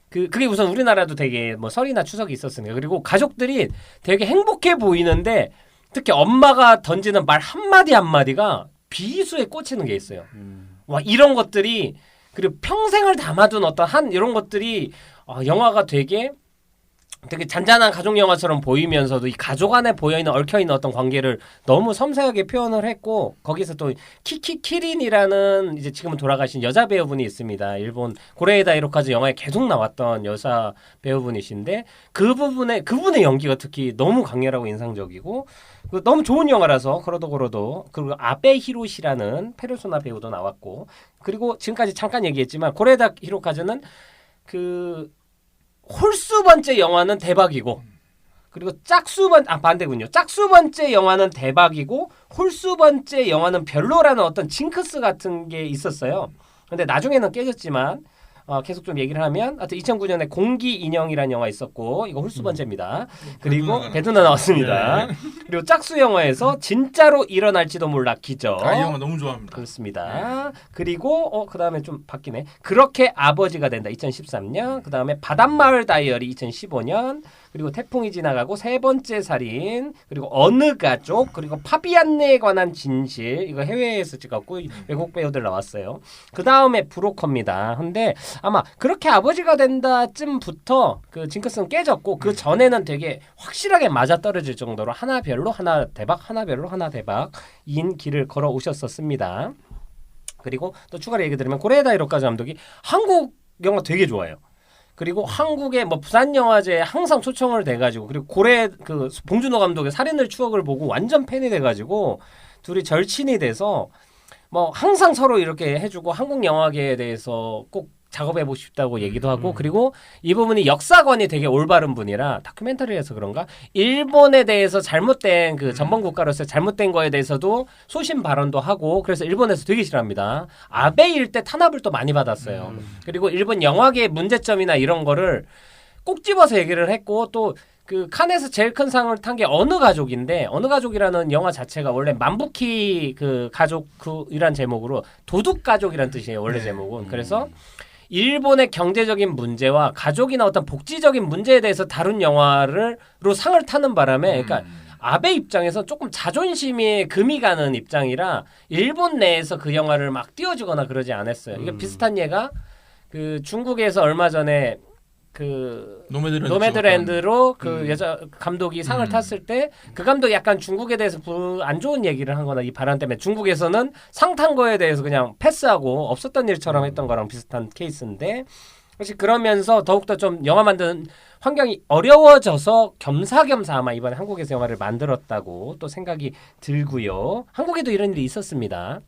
그게 우선 우리나라도 되게 뭐 설이나 추석이 있었으니까 그리고 가족들이 되게 행복해 보이는데 특히 엄마가 던지는 말 한마디가 비수에 꽂히는 게 있어요. 와 이런 것들이 그리고 평생을 담아둔 어떤 이런 것들이 영화가 되게 잔잔한 가족 영화처럼 보이면서도 이 가족 안에 보여있는 얽혀있는 어떤 관계를 너무 섬세하게 표현을 했고 거기서 또 키키키린이라는 이제 지금은 돌아가신 여자 배우분이 있습니다. 일본 고레에다 히로카즈 영화에 계속 나왔던 여자 배우분이신데 그분의 연기가 특히 너무 강렬하고 인상적이고 너무 좋은 영화라서 걸어도 그리고 아베 히로시라는 페르소나 배우도 나왔고 그리고 지금까지 잠깐 얘기했지만 고레에다 히로카즈는 그 홀수 번째 영화는 대박이고 그리고 반대군요. 짝수 번째 영화는 대박이고 홀수 번째 영화는 별로라는 어떤 징크스 같은 게 있었어요. 근데 나중에는 깨졌지만 계속 좀 얘기를 하면 하여튼 2009년에 공기 인형이라는 영화 있었고 이거 홀수 번째입니다. 그리고 배두나 나왔습니다. 그리고 짝수 영화에서 진짜로 일어날지도 몰라 기적. 이 영화 너무 좋아합니다. 그렇습니다. 그리고 그다음에 좀 바뀌네. 그렇게 아버지가 된다 2013년. 그다음에 바닷마을 다이어리 2015년. 그리고 태풍이 지나가고 세 번째 살인, 그리고 어느 가족, 그리고 파비안네에 관한 진실. 이거 해외에서 찍었고 외국 배우들 나왔어요. 그 다음에 브로커입니다. 근데 아마 그렇게 아버지가 된다쯤부터 그 징크스는 깨졌고 그 전에는 되게 확실하게 맞아떨어질 정도로 하나 별로 하나 대박, 하나 별로 하나 대박인 길을 걸어 오셨었습니다. 그리고 또 추가로 얘기 드리면 고레에다 히로카즈 감독이 한국 영화 되게 좋아해요. 그리고 한국의 뭐 부산영화제에 항상 초청을 돼가지고 그리고 고래 그 봉준호 감독의 살인의 추억을 보고 완전 팬이 돼가지고 둘이 절친이 돼서 뭐 항상 서로 이렇게 해주고 한국 영화계에 대해서 꼭 작업해보고 싶다고 얘기도 하고 그리고 이 부분이 역사관이 되게 올바른 분이라 다큐멘터리에서 그런가 일본에 대해서 잘못된 그 전범 국가로서 잘못된 거에 대해서도 소신 발언도 하고 그래서 일본에서 되게 싫어합니다. 아베 일때 탄압을 또 많이 받았어요. 그리고 일본 영화계의 문제점이나 이런 거를 꼭 집어서 얘기를 했고 또 그 칸에서 제일 큰 상을 탄 게 어느 가족인데 어느 가족이라는 영화 자체가 원래 만부키 그 가족 그이란 제목으로 도둑 가족이란 뜻이에요. 원래 제목은. 그래서 일본의 경제적인 문제와 가족이나 어떤 복지적인 문제에 대해서 다룬 영화로 상을 타는 바람에 그러니까 아베 입장에서 조금 자존심이 금이 가는 입장이라 일본 내에서 그 영화를 막 띄워주거나 그러지 않았어요. 이게 비슷한 예가 그 중국에서 얼마 전에 그 노매드랜드로 그 여자 감독이 상을 탔을 때 그 감독이 약간 중국에 대해서 안 좋은 얘기를 한 거나 이 발언 때문에 중국에서는 상 탄 거에 대해서 그냥 패스하고 없었던 일처럼 했던 거랑 비슷한 케이스인데 사실 그러면서 더욱더 좀 영화 만드는 환경이 어려워져서 겸사겸사 아마 이번에 한국에서 영화를 만들었다고 또 생각이 들고요. 한국에도 이런 일이 있었습니다.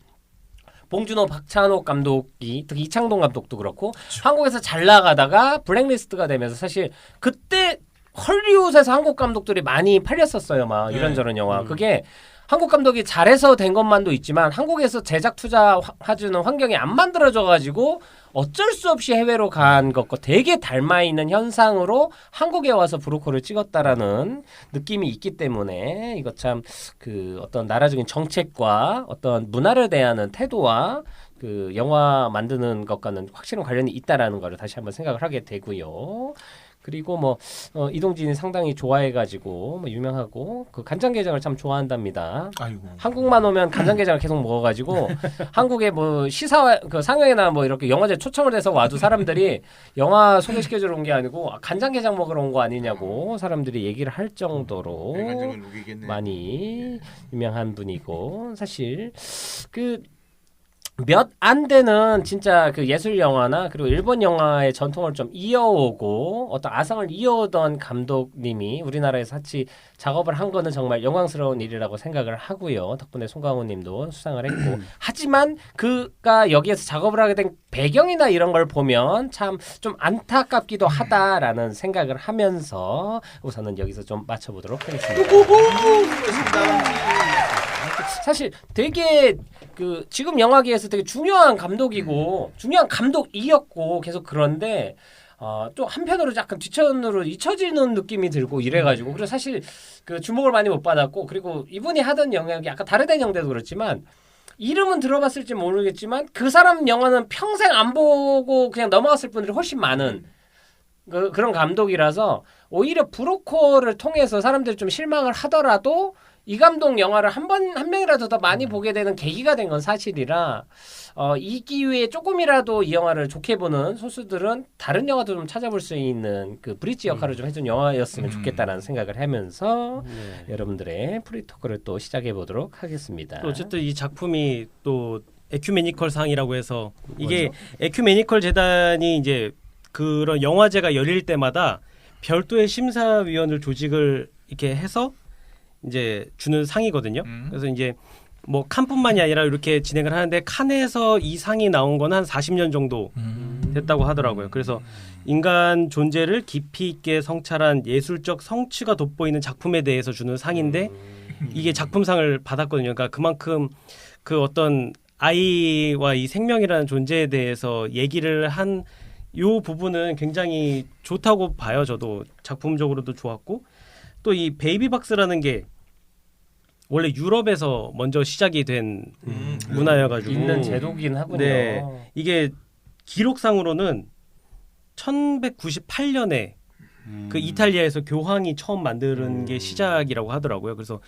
봉준호, 박찬욱 감독이 특히 이창동 감독도 그렇고 한국에서 잘 나가다가 블랙리스트가 되면서 사실 그때 헐리우드에서 한국 감독들이 많이 팔렸었어요. 막 이런저런 영화. 그게 한국 감독이 잘해서 된 것만도 있지만 한국에서 제작 투자해주는 환경이 안 만들어져가지고 어쩔 수 없이 해외로 간 것과 되게 닮아 있는 현상으로 한국에 와서 브로커를 찍었다라는 느낌이 있기 때문에 이거 참 그 어떤 나라적인 정책과 어떤 문화를 대하는 태도와 그 영화 만드는 것과는 확실한 관련이 있다라는 거를 다시 한번 생각을 하게 되고요. 그리고 뭐 이동진이 상당히 좋아해가지고 뭐 유명하고 그 간장게장을 참 좋아한답니다. 아이고. 한국만 오면 간장게장을 계속 먹어가지고 한국에 뭐 시사 그 상영회나 뭐 이렇게 영화제 초청을 해서 와도 사람들이 영화 소개시켜주러 온 게 아니고 간장게장 먹으러 온 거 아니냐고 사람들이 얘기를 할 정도로 많이 유명한 분이고 사실 그 몇 안 되는 진짜 그 예술 영화나 그리고 일본 영화의 전통을 좀 이어오고 어떤 아상을 이어오던 감독님이 우리나라에서 같이 작업을 한 거는 정말 영광스러운 일이라고 생각을 하고요. 덕분에 송강호 님도 수상을 했고 하지만 그가 여기에서 작업을 하게 된 배경이나 이런 걸 보면 참 좀 안타깝기도 하다라는 생각을 하면서 우선은 여기서 좀 맞춰보도록 하겠습니다. 사실 되게 그 지금 영화계에서 되게 중요한 감독이고 중요한 감독이었고 계속 그런데 또 한편으로 약간 뒤천으로 잊혀지는 느낌이 들고 이래가지고 그래서 사실 그 주목을 많이 못 받았고 그리고 이분이 하던 영역이 약간 다르된 영대도 그렇지만 이름은 들어봤을지 모르겠지만 그 사람 영화는 평생 안 보고 그냥 넘어갔을 분들이 훨씬 많은 그런 감독이라서 오히려 브로커를 통해서 사람들이 좀 실망을 하더라도 이 감독 영화를 한 명이라도 더 많이 보게 되는 계기가 된 건 사실이라 이 기회에 조금이라도 이 영화를 좋게 보는 소수들은 다른 영화도 좀 찾아볼 수 있는 그 브릿지 역할을 좀 해준 영화였으면 좋겠다라는 생각을 하면서 여러분들의 프리토크를 또 시작해 보도록 하겠습니다. 또 어쨌든 이 작품이 또 에큐메니컬 상이라고 해서 이게 에큐메니컬 재단이 이제 그런 영화제가 열릴 때마다 별도의 심사위원을 조직을 이렇게 해서 이제 주는 상이거든요. 그래서 이제 뭐 칸뿐만이 아니라 이렇게 진행을 하는데 칸에서 이 상이 나온 건 한 40년 정도 됐다고 하더라고요. 그래서 인간 존재를 깊이 있게 성찰한 예술적 성취가 돋보이는 작품에 대해서 주는 상인데 이게 작품상을 받았거든요. 그러니까 그만큼 그 어떤 아이와 이 생명이라는 존재에 대해서 얘기를 한 요 부분은 굉장히 좋다고 봐요. 저도 작품적으로도 좋았고 또 이 베이비박스라는 게 원래 유럽에서 먼저 시작이 된 문화여가지고 있는 제도긴 하군요. 네, 이게 기록상으로는 1198년에 그 이탈리아에서 교황이 처음 만드는 게 시작이라고 하더라고요. 그래서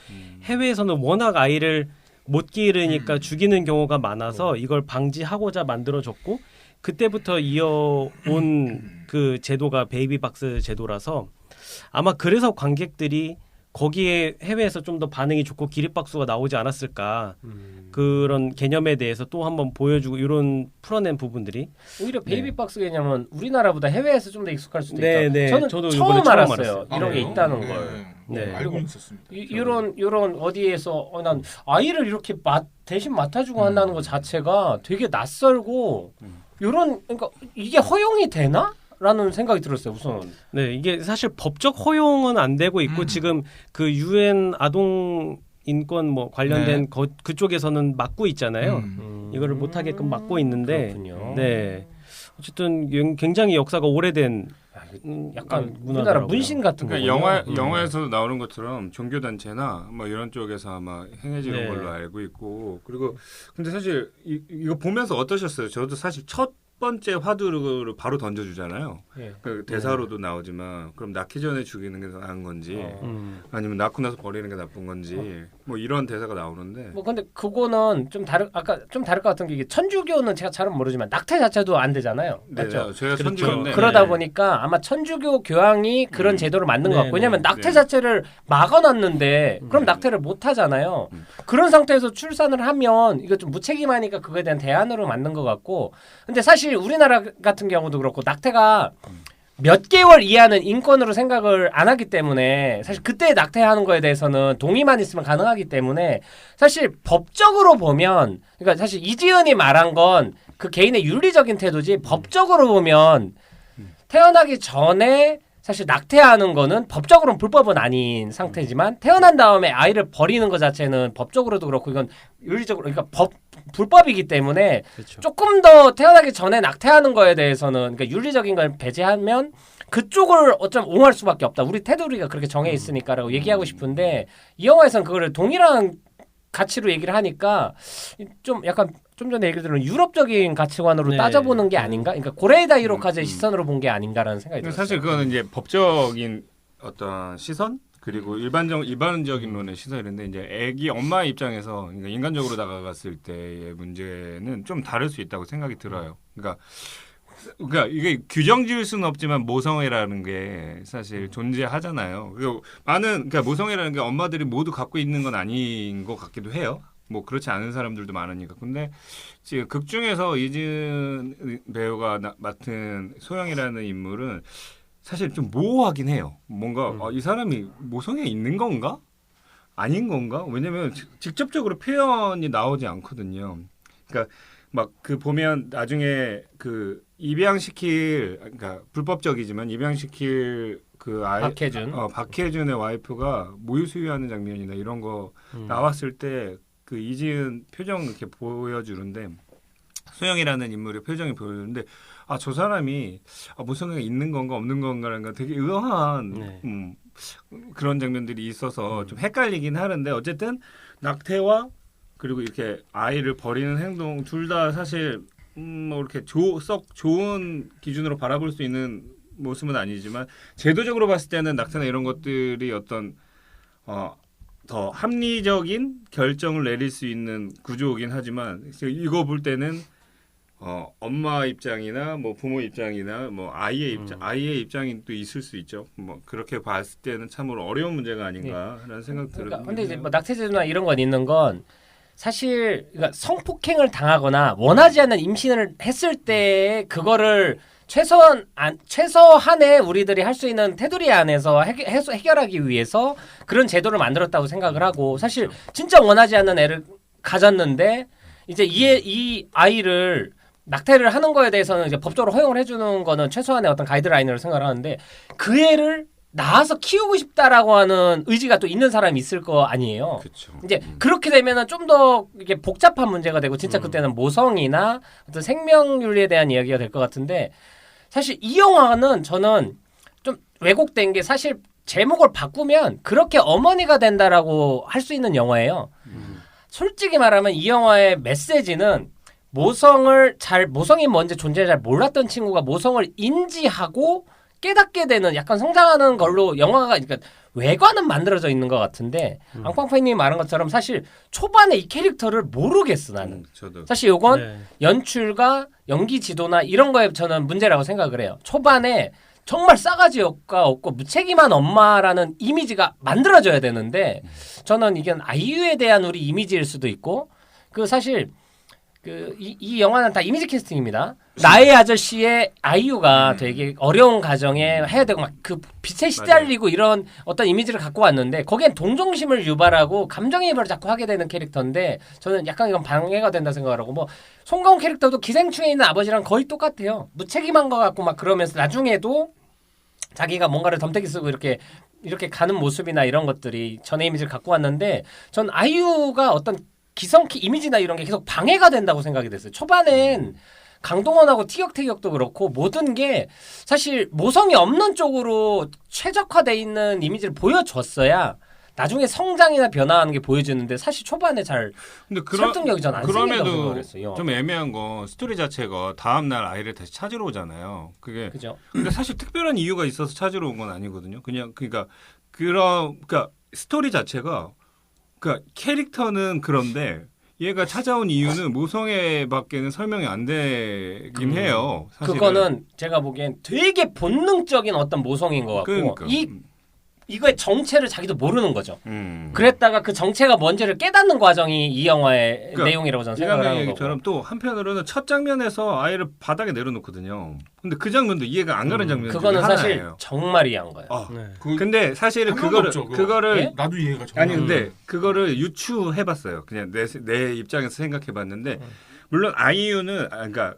해외에서는 워낙 아이를 못 기르니까 죽이는 경우가 많아서 이걸 방지하고자 만들어졌고 그때부터 이어온 그 제도가 베이비박스 제도라서 아마 그래서 관객들이 거기에 해외에서 좀 더 반응이 좋고 기립박수가 나오지 않았을까 그런 개념에 대해서 또 한번 보여주고 이런 풀어낸 부분들이 오히려 베이비박스 개념은 우리나라보다 해외에서 좀 더 익숙할 수도 네, 있다. 네. 저는 저도 처음 이번에 처음 알았어요. 알았어요. 이런 게 네. 있다는 네. 걸. 네. 알고는 있었습니다. 이런 어디에서 난 아이를 이렇게 대신 맡아주고 한다는 것 자체가 되게 낯설고 이런 그러니까 이게 허용이 되나? 라는 생각이 들었어요. 우선. 네, 이게 사실 법적 허용은 안 되고 있고 지금 그 UN 아동 인권 뭐 관련된 그쪽에서는 막고 있잖아요. 이거를 못 하게끔 막고 있는데 그렇군요. 네. 어쨌든 굉장히 역사가 오래된 약간 우리나라 문화더라고요. 문신 같은 거. 그러니까 영화에서 나오는 것처럼 종교 단체나 뭐 이런 쪽에서 아마 행해지는 네. 걸로 알고 있고 그리고 근데 사실 이거 보면서 어떠셨어요? 저도 사실 첫 번째 화두를 바로 던져주잖아요. 예. 그 대사로도 나오지만 그럼 낳기 전에 죽이는 게 나은 건지 아니면 낳고 나서 버리는 게 나쁜 건지 뭐 이런 대사가 나오는데 뭐 근데 그거는 좀 아까 좀 다를 것 같은 게 이게 천주교는 제가 잘은 모르지만 낙태 자체도 안 되잖아요. 네, 맞죠? 제가 그렇죠. 선지인데 그러다 보니까 아마 천주교 교황이 그런 제도를 만든 것 같고 네, 왜냐면 네. 낙태 네. 자체를 막아놨는데 그럼 낙태를 못 하잖아요. 그런 상태에서 출산을 하면 이거 좀 무책임하니까 그거에 대한 대안으로 만든 것 같고 근데 사실 우리나라 같은 경우도 그렇고 낙태가 몇 개월 이하는 인권으로 생각을 안 하기 때문에 사실 그때 낙태하는 거에 대해서는 동의만 있으면 가능하기 때문에 사실 법적으로 보면 그러니까 사실 이지은이 말한 건 그 개인의 윤리적인 태도지 법적으로 보면 태어나기 전에 사실 낙태하는 거는 법적으로는 불법은 아닌 상태지만 태어난 다음에 아이를 버리는 것 자체는 법적으로도 그렇고 이건 윤리적으로 그러니까 불법이기 때문에 그렇죠. 조금 더 태어나기 전에 낙태하는 거에 대해서는 그러니까 윤리적인 걸 배제하면 그쪽을 어쩜 옹호할 수밖에 없다. 우리 테두리가 그렇게 정해 있으니까라고 얘기하고 싶은데 이 영화에서는 그거를 동일한 가치로 얘기를 하니까 좀 약간 좀 전에 얘기 들은 유럽적인 가치관으로 네. 따져보는 게 아닌가? 그러니까 고레이다 히로카즈의 시선으로 본 게 아닌가라는 생각이 근데 들었어요. 사실 그거는 이제 법적인 어떤 시선 그리고 일반적인론의 시선인데 이제 애기 엄마 입장에서 그러니까 인간적으로 다가갔을 때의 문제는 좀 다를 수 있다고 생각이 들어요. 그러니까 이게 규정 지을 수는 없지만 모성애라는 게 사실 존재하잖아요. 그리고 그러니까 모성애라는 게 엄마들이 모두 갖고 있는 건 아닌 것 같기도 해요. 뭐 그렇지 않은 사람들도 많으니까. 근데 지금 극 중에서 이진 배우가 맡은 소영이라는 인물은 사실 좀 모호하긴 해요. 뭔가 이 사람이 모성애 있는 건가? 아닌 건가? 왜냐면 직접적으로 표현이 나오지 않거든요. 그러니까 막 그 보면 나중에 그 그러니까 불법적이지만 입양시킬 그 아이 박해준의 와이프가 모유 수유하는 장면이나 이런 거 나왔을 때 그 이지은 표정 이렇게 보여주는데 소영이라는 인물의 표정이 보여주는데 저 사람이 모성애가 있는 건가 없는 건가라는 거 되게 의아한 그런 장면들이 있어서 좀 헷갈리긴 하는데 어쨌든 낙태와 그리고 이렇게 아이를 버리는 행동 둘 다 사실 뭐 이렇게 썩 좋은 기준으로 바라볼 수 있는 모습은 아니지만 제도적으로 봤을 때는 낙태나 이런 것들이 어떤 더 합리적인 결정을 내릴 수 있는 구조이긴 하지만 이거 볼 때는 엄마 입장이나 뭐 부모 입장이나 뭐 아이의 입장이 또 있을 수 있죠. 뭐 그렇게 봤을 때는 참으로 어려운 문제가 아닌가라는 생각 들어요. 그러니까 근데 이제 뭐 낙태제도나 이런 건 있는 건 사실 그러니까 성폭행을 당하거나 원하지 않는 임신을 했을 때 그거를 최소한의 우리들이 할 수 있는 테두리 안에서 해결하기 위해서 그런 제도를 만들었다고 생각을 하고 사실 진짜 원하지 않는 애를 가졌는데 이제 이 아이를 낙태를 하는 거에 대해서는 이제 법적으로 허용을 해주는 거는 최소한의 어떤 가이드라인으로 생각을 하는데 그 애를 낳아서 키우고 싶다라고 하는 의지가 또 있는 사람이 있을 거 아니에요. 그쵸. 이제 그렇게 되면은 좀 더 이게 복잡한 문제가 되고 진짜 그때는 모성이나 어떤 생명윤리에 대한 이야기가 될 것 같은데 사실 이 영화는 저는 좀 왜곡된 게 사실 제목을 바꾸면 그렇게 어머니가 된다라고 할 수 있는 영화예요. 솔직히 말하면 이 영화의 메시지는 모성이 뭔지 존재를 잘 몰랐던 친구가 모성을 인지하고 깨닫게 되는 약간 성장하는 걸로 영화가 그러니까 외관은 만들어져 있는 것 같은데 앙팡팡님이 말한 것처럼 사실 초반에 이 캐릭터를 모르겠어 나는. 저도. 사실 이건 연출과 연기 지도나 이런 거에 저는 문제라고 생각을 해요. 초반에 정말 싸가지가 없고 무책임한 엄마라는 이미지가 만들어져야 되는데 저는 이게 아이유에 대한 우리 이미지일 수도 있고 그 사실 이 영화는 다 이미지 캐스팅입니다. 나의 아저씨의 아이유가 되게 어려운 가정에 해야 되고 막 그 빛에 시달리고 이런 어떤 이미지를 갖고 왔는데 거기엔 동정심을 유발하고 감정이입을 자꾸 하게 되는 캐릭터인데 저는 약간 이건 방해가 된다 생각을 하고 뭐 송강호 캐릭터도 기생충에 있는 아버지랑 거의 똑같아요. 무책임한 것 같고 막 그러면서 나중에도 자기가 뭔가를 덤태기 쓰고 이렇게 가는 모습이나 이런 것들이 전의 이미지를 갖고 왔는데 전 아이유가 어떤 기성키 이미지나 이런 게 계속 방해가 된다고 생각이 됐어요. 초반엔 강동원하고 티격태격도 그렇고 모든 게 사실 모성이 없는 쪽으로 최적화돼 있는 이미지를 보여줬어야 나중에 성장이나 변화하는 게 보여지는데 사실 초반에 잘 근데 설득력이 전 안 생긴다고 그럼에도 생각했어요. 좀 애매한 건 스토리 자체가 다음 날 아이를 다시 찾으러 오잖아요. 그게 그죠? 근데 사실 특별한 이유가 있어서 찾으러 온 건 아니거든요. 그러니까 스토리 자체가 그러니까 캐릭터는 그런데 얘가 찾아온 이유는 모성애밖에는 설명이 안 되긴 해요. 사실은. 그거는 제가 보기엔 되게 본능적인 어떤 모성인 것 같고 그러니까. 이거의 정체를 자기도 모르는 거죠. 그랬다가 그 정체가 뭔지를 깨닫는 과정이 이 영화의 그러니까 내용이라고 저는 생각을 하는 거고. 얘기처럼 또 한편으로는 첫 장면에서 아이를 바닥에 내려놓거든요. 근데 그 장면도 이해가 안 가는 장면 그거는 사실 하나예요. 정말 이해한 거예요. 네. 근데 사실은 그거를 예? 나도 이해가 정말 아니 근데 그거를 유추해봤어요. 그냥 내 입장에서 생각해봤는데 물론 아이유는 그러니까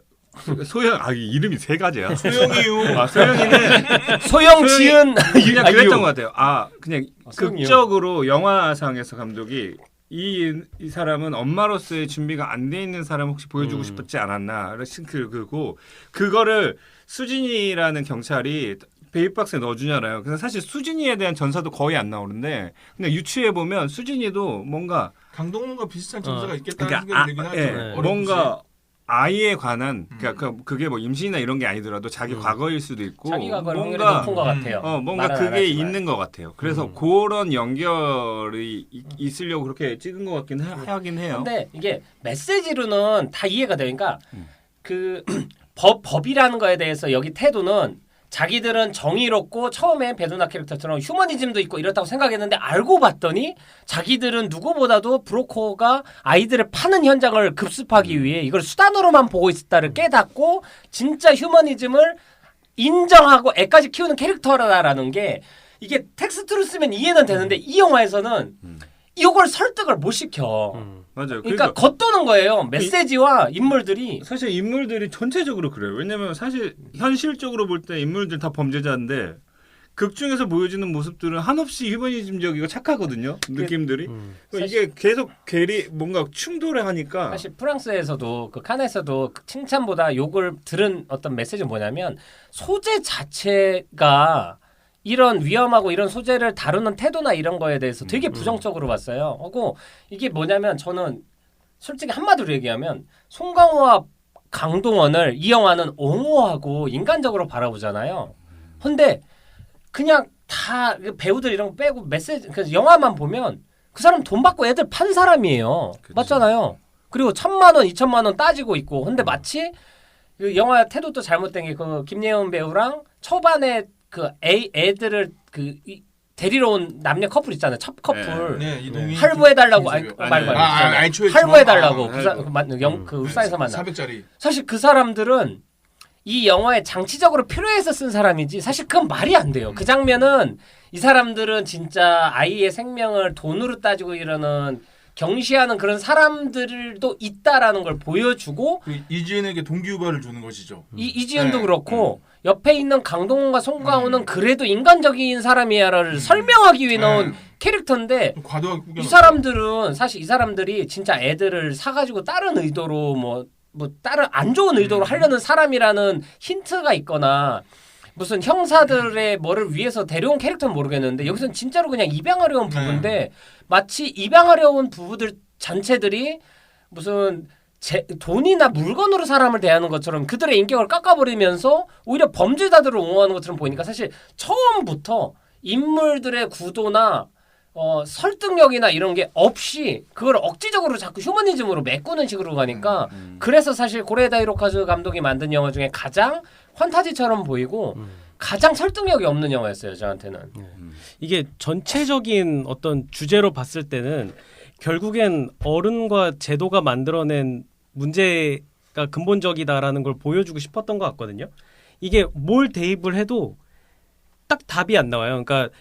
소영 이름이 세 가지야. 소영이유. 소영이는 소영 지은 그냥 그랬던 것 같아요. 그냥 소영이요. 극적으로 영화상에서 감독이 이 사람은 엄마로서의 준비가 안 돼 있는 사람 혹시 보여주고 싶었지 않았나. 그리고 그거를 수진이라는 경찰이 베이박스에 넣어주잖아요. 그래서 사실 수진이에 대한 전사도 거의 안 나오는데 그냥 유추해 보면 수진이도 뭔가 강동원과 비슷한 점수가 있겠다는 그러니까 생각이 들긴 하죠. 예, 어렴풋이. 뭔가 아이에 관한 그러니까 그게 뭐 임신이나 이런 게 아니더라도 자기 과거일 수도 있고 자기가 그런 확률이 높은 것 같아요. 뭔가 말은 안 그게 하지만. 있는 것 같아요. 그래서 그런 연결이 있으려고 그렇게 찍은 것 같긴 하긴 해요. 근데 이게 메시지로는 다 이해가 되니까 그 법이라는 거에 대해서 여기 태도는 자기들은 정의롭고 처음에 배두나 캐릭터처럼 휴머니즘도 있고 이렇다고 생각했는데 알고 봤더니 자기들은 누구보다도 브로커가 아이들을 파는 현장을 급습하기 위해 이걸 수단으로만 보고 있었다를 깨닫고 진짜 휴머니즘을 인정하고 애까지 키우는 캐릭터라는 게 이게 텍스트로 쓰면 이해는 되는데 이 영화에서는 이걸 설득을 못 시켜. 맞아요. 그러니까 겉도는 거예요. 메시지와 인물들이. 사실 인물들이 전체적으로 그래요. 왜냐면 사실 현실적으로 볼 때 인물들 다 범죄자인데 극 중에서 보여지는 모습들은 한없이 휴머니즘적이고 착하거든요. 느낌들이. 그러니까 이게 계속 뭔가 충돌을 하니까 사실 프랑스에서도 그 칸에서도 칭찬보다 욕을 들은 어떤 메시지는 뭐냐면 소재 자체가 이런 위험하고 이런 소재를 다루는 태도나 이런 거에 대해서 되게 부정적으로 봤어요. 하고 이게 뭐냐면 저는 솔직히 한마디로 얘기하면 송강호와 강동원을 이 영화는 옹호하고 인간적으로 바라보잖아요. 근데 그냥 다 배우들 이런 거 빼고 메시지 그 영화만 보면 그 사람 돈 받고 애들 판 사람이에요. 그치. 맞잖아요. 그리고 1,000만 원, 2,000만 원 따지고 있고 근데 마치 그 영화 태도도 잘못된 게 그 김예은 배우랑 초반에 그 애들을 데리러 온 남녀 커플 있잖아요. 첫 커플. 네, 이동희 할부해달라고 할부해달라고 그 울산에서 만나. 400짜리. 사실 그 사람들은 이 영화에 장치적으로 필요해서 쓴 사람이지 사실 그건 말이 안 돼요. 그 장면은 이 사람들은 진짜 아이의 생명을 돈으로 따지고 이러는 경시하는 그런 사람들도 있다라는 걸 보여주고 그 이지은에게 동기유발을 주는 것이죠. 이지은도 네. 그렇고 옆에 있는 강동원과 송강호는 그래도 인간적인 사람이야를 설명하기 위해 넣은 캐릭터인데 과도하게 꾸겨놨어요. 이 사람들은 사실 이 사람들이 진짜 애들을 사가지고 다른 의도로 뭐 다른 안 좋은 의도로 하려는 사람이라는 힌트가 있거나 무슨 형사들의 뭐를 위해서 데려온 캐릭터는 모르겠는데 여기서는 진짜로 그냥 입양하려는 부부인데 마치 입양하려는 부부들 전체들이 무슨 돈이나 물건으로 사람을 대하는 것처럼 그들의 인격을 깎아버리면서 오히려 범죄자들을 옹호하는 것처럼 보이니까 사실 처음부터 인물들의 구도나 설득력이나 이런 게 없이 그걸 억지적으로 자꾸 휴머니즘으로 메꾸는 식으로 가니까 그래서 사실 고레에다 히로카즈 감독이 만든 영화 중에 가장 판타지처럼 보이고 가장 설득력이 없는 영화였어요 저한테는. 이게 전체적인 어떤 주제로 봤을 때는 결국엔 어른과 제도가 만들어낸 문제가 근본적이다라는 걸 보여주고 싶었던 것 같거든요. 이게 뭘 대입을 해도 딱 답이 안 나와요. 그러니까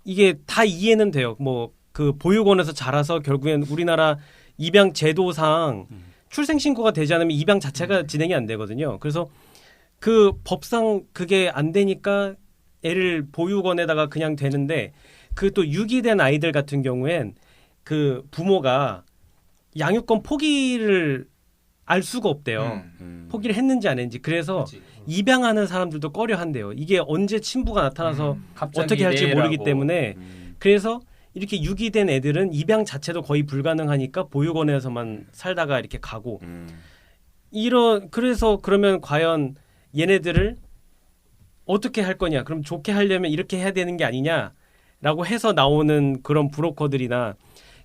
이게 다 이해는 돼요. 뭐 그 보육원에서 자라서 결국엔 우리나라 입양 제도상 출생 신고가 되지 않으면 입양 자체가 진행이 안 되거든요. 그래서 그 법상 그게 안 되니까 애를 보육원에다가 그냥 되는데 그 또 유기된 아이들 같은 경우엔 그 부모가 양육권 포기를 알 수가 없대요. 포기를 했는지 안 했는지. 그래서 그치. 입양하는 사람들도 꺼려 한대요. 이게 언제 친부가 나타나서 갑자기 어떻게 할지 내라고. 모르기 때문에 그래서 이렇게 유기된 애들은 입양 자체도 거의 불가능하니까 보육원에서만 살다가 이렇게 가고 그래서 그러면 과연 얘네들을 어떻게 할 거냐? 그럼 좋게 하려면 이렇게 해야 되는 게 아니냐라고 해서 나오는 그런 브로커들이나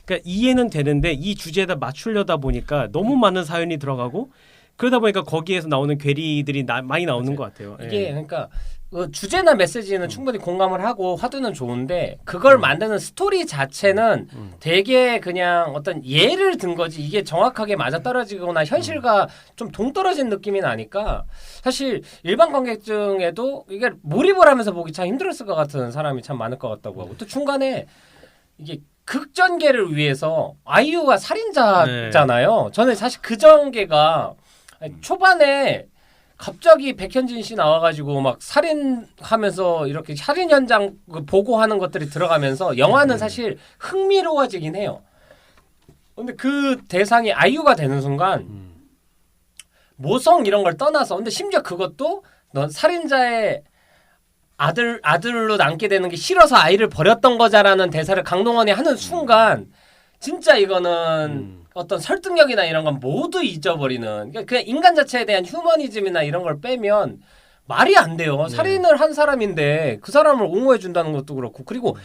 그러니까 이해는 되는데 이 주제에다 맞추려다 보니까 너무 많은 사연이 들어가고 그러다 보니까 거기에서 나오는 괴리들이 많이 나오는 맞아요. 것 같아요. 이게 예. 그러니까 주제나 메시지는 충분히 공감을 하고 화두는 좋은데 그걸 만드는 스토리 자체는 되게 그냥 어떤 예를 든 거지 이게 정확하게 맞아떨어지거나 현실과 좀 동떨어진 느낌이 나니까 사실 일반 관객 중에도 이게 몰입을 하면서 보기 참 힘들었을 것 같은 사람이 참 많을 것 같다고 하고 또 중간에 이게 극전개를 위해서 아이유가 살인자잖아요. 저는 사실 그 전개가 초반에 갑자기 백현진 씨 나와가지고 막 살인하면서 이렇게 살인 현장 보고하는 것들이 들어가면서 영화는 사실 흥미로워지긴 해요. 근데 그 대상이 아이유가 되는 순간 모성 이런 걸 떠나서 근데 심지어 그것도 넌 살인자의 아들로 남게 되는 게 싫어서 아이를 버렸던 거자라는 대사를 강동원이 하는 순간 진짜 이거는 어떤 설득력이나 이런 건 모두 잊어버리는 그러니까 그냥 인간 자체에 대한 휴머니즘이나 이런 걸 빼면 말이 안 돼요. 살인을 한 사람인데 그 사람을 옹호해 준다는 것도 그렇고 그리고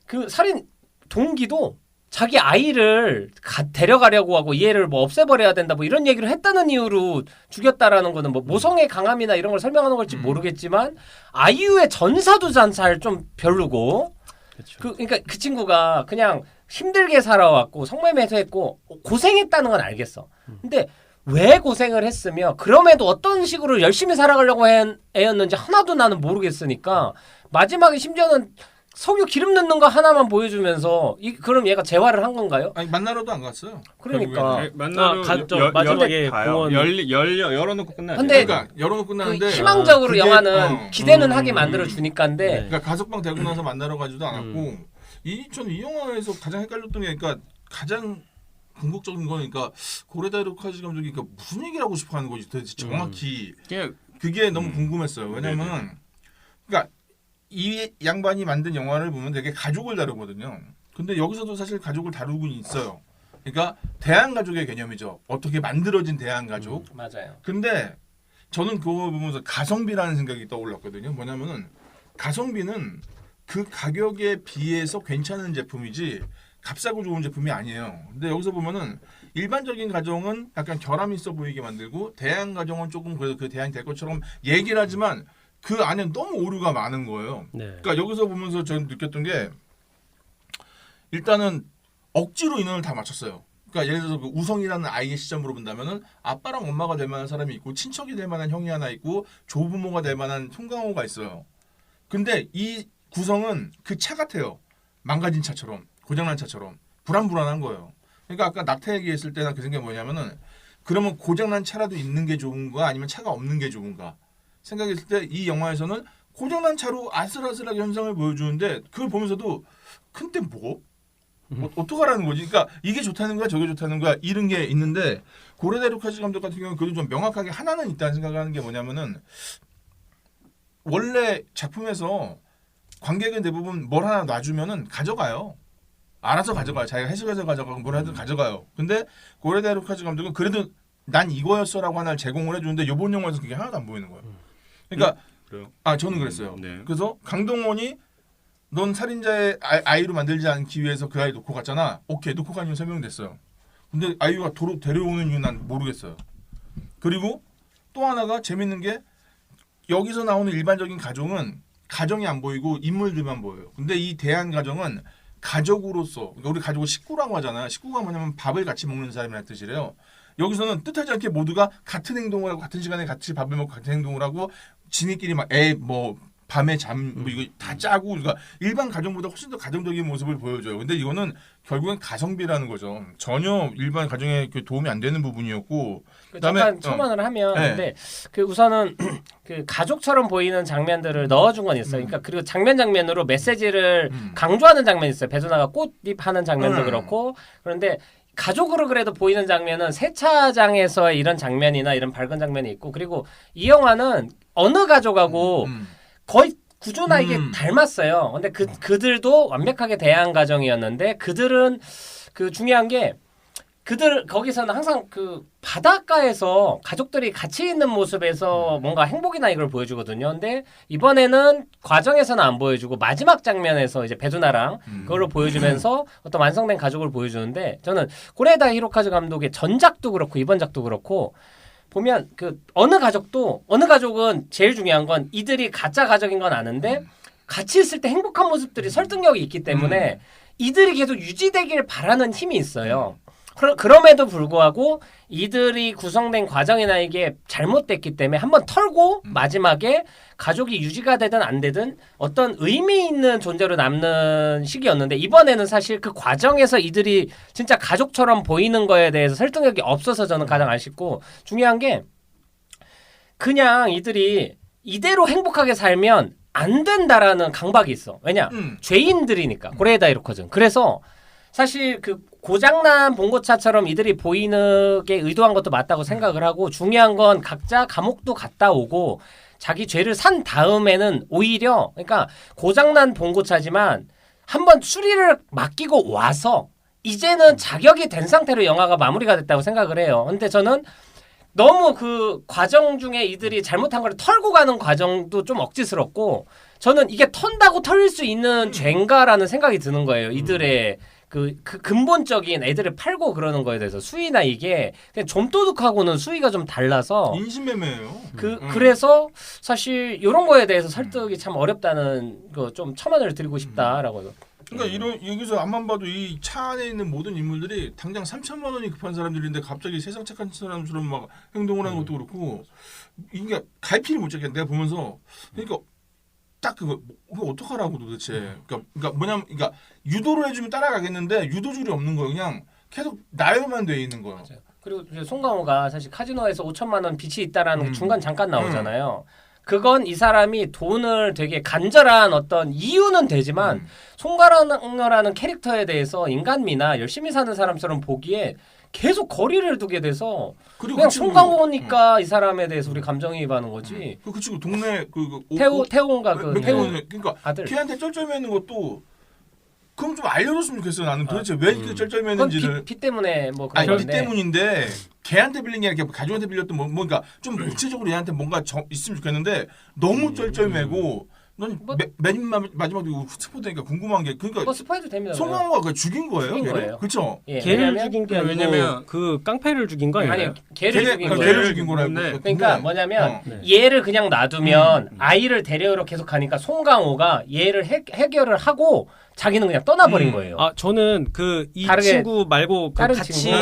그 살인 동기도 자기 아이를 데려가려고 하고 이 애를 뭐 없애버려야 된다 뭐 이런 얘기를 했다는 이유로 죽였다라는 거는 뭐 모성의 강함이나 이런 걸 설명하는 걸지 모르겠지만 아이유의 전사도 잘 좀 별로고 그러니까 그 친구가 그냥 힘들게 살아왔고 성매매도 했고 고생했다는 건 알겠어. 근데 왜 고생을 했으며 그럼에도 어떤 식으로 열심히 살아가려고 애였는지 하나도 나는 모르겠으니까 마지막에 심지어는 석유 기름 넣는 거 하나만 보여주면서 그럼 얘가 재활을 한 건가요? 아니 만나러도 안 갔어요. 그러니까 만나러 갔죠. 마지막에 공원 열어놓고 끝나죠. 근데 그러니까 열어놓고 끝나는데 희망적으로 그게, 영화는 기대는 하게 만들어 주니까인데 네. 그러니까 가석방 되고 나서 만나러 가지도 않았고 저는 이 영화에서 가장 헷갈렸던 게 그러니까 가장 궁극적인 거니까 고레다 히로카즈 감독이 그러니까 무슨 얘기를 하고 싶어 하는 거지 도대체 정확히 그게 너무 궁금했어요. 왜냐면 그러니까 이 양반이 만든 영화를 보면 되게 가족을 다루거든요. 근데 여기서도 사실 가족을 다루고 있어요. 그러니까 대한가족의 개념이죠. 어떻게 만들어진 대한가족. 맞아요. 근데 저는 그거 보면서 가성비라는 생각이 떠올랐거든요. 뭐냐면은 가성비는 그 가격에 비해서 괜찮은 제품이지 값싸고 좋은 제품이 아니에요. 근데 여기서 보면은 일반적인 가정은 약간 결함이 있어 보이게 만들고 대한 가정은 조금 그래도 그 대안이 될 것처럼 얘기를 하지만 그 안에 너무 오류가 많은 거예요. 네. 그러니까 여기서 보면서 저는 느꼈던 게 일단은 억지로 인원을 다 맞췄어요. 그러니까 예를 들어서 그 우성이라는 아이의 시점으로 본다면은 아빠랑 엄마가 될 만한 사람이 있고 친척이 될 만한 형이 하나 있고 조부모가 될 만한 송강호가 있어요. 근데 이 구성은 그 차 같아요. 망가진 차처럼 고장난 차처럼 불안불안한 거예요. 그러니까 아까 낙타 얘기했을 때나 그 생각이 뭐냐면은 그러면 고장난 차라도 있는 게 좋은가 아니면 차가 없는 게 좋은가 생각했을 때 이 영화에서는 고장난 차로 아슬아슬하게 현상을 보여주는데 그걸 보면서도 근데 뭐? 어떡하라는 거지? 그러니까 이게 좋다는 거야 저게 좋다는 거야 이런 게 있는데 고레다 히로카즈 감독 같은 경우는 그래도 좀 명확하게 하나는 있다는 생각을 하는 게 뭐냐면은 원래 작품에서 관객은 대부분 뭘 하나 놔주면은 가져가요. 알아서 가져가요. 자기가 해석해서 가져가고 뭘 하든 가져가요. 근데 고레다 히로카즈 감독은 그래도 난 이거였어라고 하나를 제공을 해주는데 이번 영화에서 그게 하나도 안 보이는 거예요. 그러니까 그래요? 저는 그랬어요. 네. 그래서 강동원이 넌 살인자의 아이로 만들지 않기 위해서 그 아이 놓고 갔잖아. 오케이 놓고 간 이유 설명됐어요. 근데 아이유가 도로 데려오는 이유 난 모르겠어요. 그리고 또 하나가 재밌는 게 여기서 나오는 일반적인 가정은 가정이 안 보이고 인물들만 보여요. 근데 이 대한 가정은 가족으로서 그러니까 우리 가족을 식구라고 하잖아요. 식구가 뭐냐면 밥을 같이 먹는 사람이라는 뜻이래요. 여기서는 뜻하지 않게 모두가 같은 행동을 하고 같은 시간에 같이 밥을 먹고 같은 행동을 하고 지네끼리 막 밤에 뭐 이거 다 짜고 그러니까 일반 가정보다 훨씬 더 가정적인 모습을 보여줘요. 근데 이거는 결국엔 가성비라는 거죠. 전혀 일반 가정에 도움이 안 되는 부분이었고 그다음에 잠깐 첨언을 하면 네. 근데 그 우선은 그 가족처럼 보이는 장면들을 넣어준 건 있어요. 그러니까 그리고 장면으로 메시지를 강조하는 장면이 있어요. 배두나가 꽃잎 하는 장면도 그렇고 그런데 가족으로 그래도 보이는 장면은 세차장에서의 이런 장면이나 이런 밝은 장면이 있고 그리고 이 영화는 어느 가족하고 거의 구조나 이게 닮았어요. 근데 그들도 완벽하게 대한 가정이었는데 그들은 그 중요한 게 그들 거기서는 항상 그 바닷가에서 가족들이 같이 있는 모습에서 뭔가 행복이나 이걸 보여주거든요. 근데 이번에는 과정에서는 안 보여주고 마지막 장면에서 이제 배두나랑 그걸로 보여주면서 어떤 완성된 가족을 보여주는데 저는 고레다 히로카즈 감독의 전작도 그렇고 이번 작도 그렇고 보면 그 어느 가족은 제일 중요한 건 이들이 가짜 가족인 건 아는데 같이 있을 때 행복한 모습들이 설득력이 있기 때문에 이들이 계속 유지되길 바라는 힘이 있어요. 그럼에도 불구하고 이들이 구성된 과정이나 이게 잘못됐기 때문에 한번 털고 마지막에 가족이 유지가 되든 안 되든 어떤 의미 있는 존재로 남는 시기였는데 이번에는 사실 그 과정에서 이들이 진짜 가족처럼 보이는 거에 대해서 설득력이 없어서 저는 가장 아쉽고 중요한 게 그냥 이들이 이대로 행복하게 살면 안 된다라는 강박이 있어. 왜냐? 죄인들이니까. 고레에다 히로코즈는. 그래서 사실 그 고장난 봉고차처럼 이들이 보이는 게 의도한 것도 맞다고 생각을 하고 중요한 건 각자 감옥도 갔다 오고 자기 죄를 산 다음에는 오히려 그러니까 고장난 봉고차지만 한번 수리를 맡기고 와서 이제는 자격이 된 상태로 영화가 마무리가 됐다고 생각을 해요. 근데 저는 너무 그 과정 중에 이들이 잘못한 걸 털고 가는 과정도 좀 억지스럽고 저는 이게 턴다고 털릴 수 있는 죄인가라는 생각이 드는 거예요. 이들의 그 근본적인 애들을 팔고 그러는 거에 대해서 수위나 이게 그냥 좀도둑하고는 수위가 좀 달라서 인신매매예요. 그래서 사실 이런 거에 대해서 설득이 참 어렵다는 거 좀 첨언을 드리고 싶다라고. 그러니까 여기서 앞만 봐도 이 차 안에 있는 모든 인물들이 당장 3천만 원이 급한 사람들인데 갑자기 세상 착한 사람처럼 막 행동을 하는 것도 그렇고 이게 갈피를 못 잡겠다. 내가 보면서 그러니까 딱 그거 어떡하라고 도대체. 그러니까 뭐냐면 그러니까 유도를 해주면 따라가겠는데 유도줄이 없는 거예요. 그냥 계속 나열만 돼 있는 거예요. 맞아요. 그리고 이제 송강호가 사실 카지노에서 5천만 원 빚이 있다라는 중간 잠깐 나오잖아요. 그건 이 사람이 돈을 되게 간절한 어떤 이유는 되지만 송강호라는 캐릭터에 대해서 인간미나 열심히 사는 사람처럼 보기에 계속 거리를 두게 돼서 그냥 송강호니까 이 사람에 대해서 우리 감정이입하는 거지. 그 친구 동네 태호인가 그러니까 아들 걔한테 쩔쩔매는 것도 그럼 좀 알려줬으면 좋겠어. 나는 도대체 왜 이렇게 쩔쩔매는지를. 비 때문에 뭐 그런 건데. 비 때문인데 걔한테 빌린 게 아니라 가족한테 빌렸던 뭔가 좀 구체적으로 얘한테 뭔가 있으면 좋겠는데 너무 쩔쩔매고 넌 맨 마지막에 스포되니까 궁금한 게 그러니까 뭐 스포해도 됩니다. 송강호가 죽인 거예요. 죽인 거예요. 그렇죠. 예, 걔를 죽인 게 아니고 왜냐면 그 깡패를 죽인 거 아니에요? 아니 걔를 죽인 거예요. 걔를 죽인 거라고. 그러니까 뭐냐면 얘를 그냥 놔두면 아이를 데려오러 계속 가니까 송강호가 얘를 해결을 하고 자기는 그냥 떠나버린 거예요. 아 저는 그 이 친구 말고 그 같이 친구.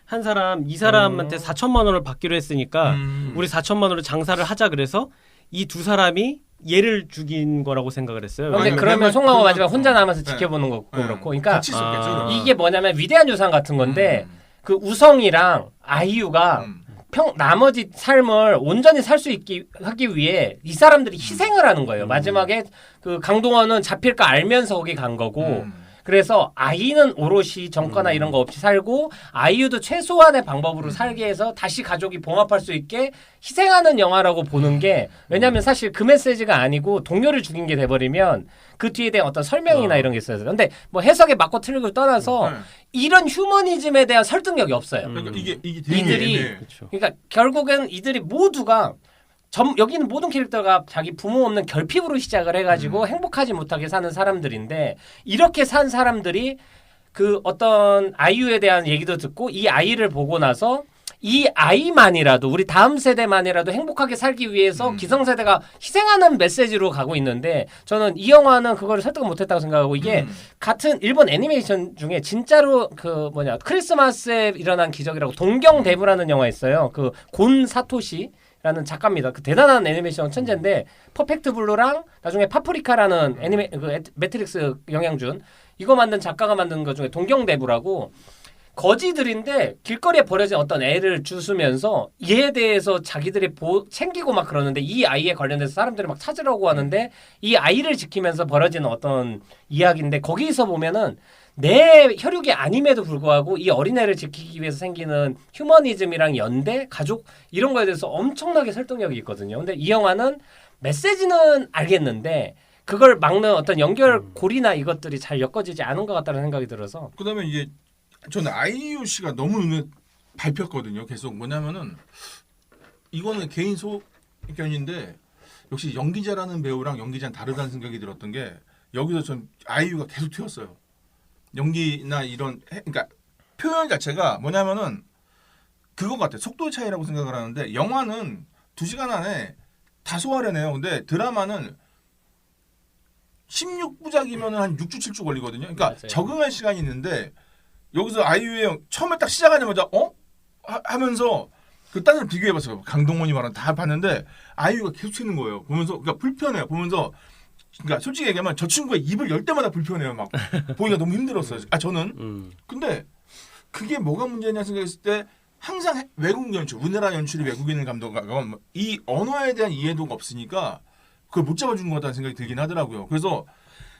한 사람 이 사람한테 4천만 원을 받기로 했으니까 우리 4천만 원으로 장사를 하자 그래서 이 두 사람이 얘를 죽인 거라고 생각을 했어요. 근데 그러면 송강호 마지막 혼자 남아서 지켜보는 거고 그렇고, 그러니까 이게 뭐냐면 위대한 유산 같은 건데 그 우성이랑 아이유가 나머지 삶을 온전히 살 수 하기 위해 이 사람들이 희생을 하는 거예요. 마지막에 그 강동원은 잡힐 거 알면서 거기 간 거고. 그래서 아이는 오롯이 정과나 이런 거 없이 살고 아이유도 최소한의 방법으로 살게 해서 다시 가족이 봉합할 수 있게 희생하는 영화라고 보는 게 왜냐하면 사실 그 메시지가 아니고 동료를 죽인 게 돼버리면 그 뒤에 대한 어떤 설명이나 이런 게 있어요. 근데 뭐 해석에 맞고 틀리고 떠나서 이런 휴머니즘에 대한 설득력이 없어요. 그러니까 이게 이들이 그러니까 결국엔 이들이 모두가 여기는 모든 캐릭터가 자기 부모 없는 결핍으로 시작을 해가지고 행복하지 못하게 사는 사람들인데 이렇게 산 사람들이 그 어떤 아이유에 대한 얘기도 듣고 이 아이를 보고 나서 이 아이만이라도 우리 다음 세대만이라도 행복하게 살기 위해서 기성세대가 희생하는 메시지로 가고 있는데 저는 이 영화는 그거를 설득을 못했다고 생각하고 이게 같은 일본 애니메이션 중에 진짜로 그 크리스마스에 일어난 기적이라고 동경대부라는 영화 있어요. 그 곤 사토시 라는 작가입니다. 그 대단한 애니메이션 천재인데 퍼펙트 블루랑 나중에 파프리카라는 매트릭스 영향준 이거 만든 작가가 만든 것 중에 동경대부라고 거지들인데 길거리에 버려진 어떤 애를 주스면서 얘에 대해서 자기들이 챙기고 막 그러는데 이 아이에 관련돼서 사람들이 막 찾으려고 하는데 이 아이를 지키면서 벌어지는 어떤 이야기인데 거기서 보면은 내 혈육이 아님에도 불구하고 이 어린애를 지키기 위해서 생기는 휴머니즘이랑 연대, 가족 이런 거에 대해서 엄청나게 설득력이 있거든요. 근데 이 영화는 메시지는 알겠는데 그걸 막는 어떤 연결고리나 이것들이 잘 엮어지지 않은 것 같다는 생각이 들어서 그다음에 이제 저는 아이유 씨가 너무 눈에 밟혔거든요. 계속 뭐냐면은 이거는 개인 소견인데 역시 연기자라는 배우랑 연기자는 다르다는 생각이 들었던 게 여기서 전 아이유가 계속 튀었어요. 연기나 이런 그러니까 표현 자체가 뭐냐면은 그거 같아요. 속도의 차이라고 생각을 하는데 영화는 2시간 안에 다 소화하려네요. 근데 드라마는 16부작이면 한 6주 7주 걸리거든요. 그러니까 맞아요. 적응할 시간이 있는데 여기서 아이유의 처음에 딱 시작하자마자 하면서 그 딴 사람 비교해봤어요. 강동원이 말한 다 봤는데 아이유가 계속 튀는 거예요. 보면서 그러니까 불편해요. 보면서 그러니까 솔직히 얘기하면 저 친구가 입을 열 때마다 불편해요. 막 보기가 너무 힘들었어요. 저는. 근데 그게 뭐가 문제냐 생각했을 때 항상 외국 연출, 우리나라 연출이 외국인 감독하고 이 언어에 대한 이해도가 없으니까 그걸 못 잡아주는 것 같다는 생각이 들긴 하더라고요. 그래서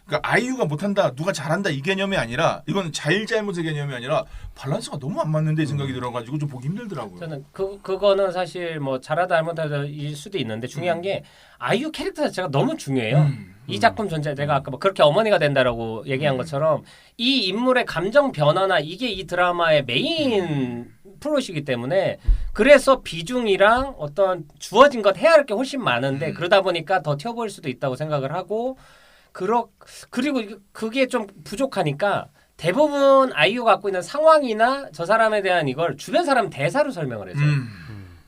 그러니까 아이유가 못한다, 누가 잘한다 이 개념이 아니라 이건 잘잘못의 개념이 아니라 밸런스가 너무 안 맞는데 생각이 들어가지고 좀 보기 힘들더라고요. 저는 그거는 사실 뭐 잘하다 잘못하다일 수도 있는데 중요한 게 아이유 캐릭터 자체가 너무 중요해요. 이 작품 전체 내가 아까 뭐 그렇게 어머니가 된다라고 얘기한 것처럼 이 인물의 감정 변화나 이게 이 드라마의 메인 플롯이기 때문에 그래서 비중이랑 어떤 주어진 것 해야 할 게 훨씬 많은데 그러다 보니까 더 튀어보일 수도 있다고 생각을 하고 그리고 그게 좀 부족하니까 대부분 아이유가 갖고 있는 상황이나 저 사람에 대한 이걸 주변 사람 대사로 설명을 해줘요.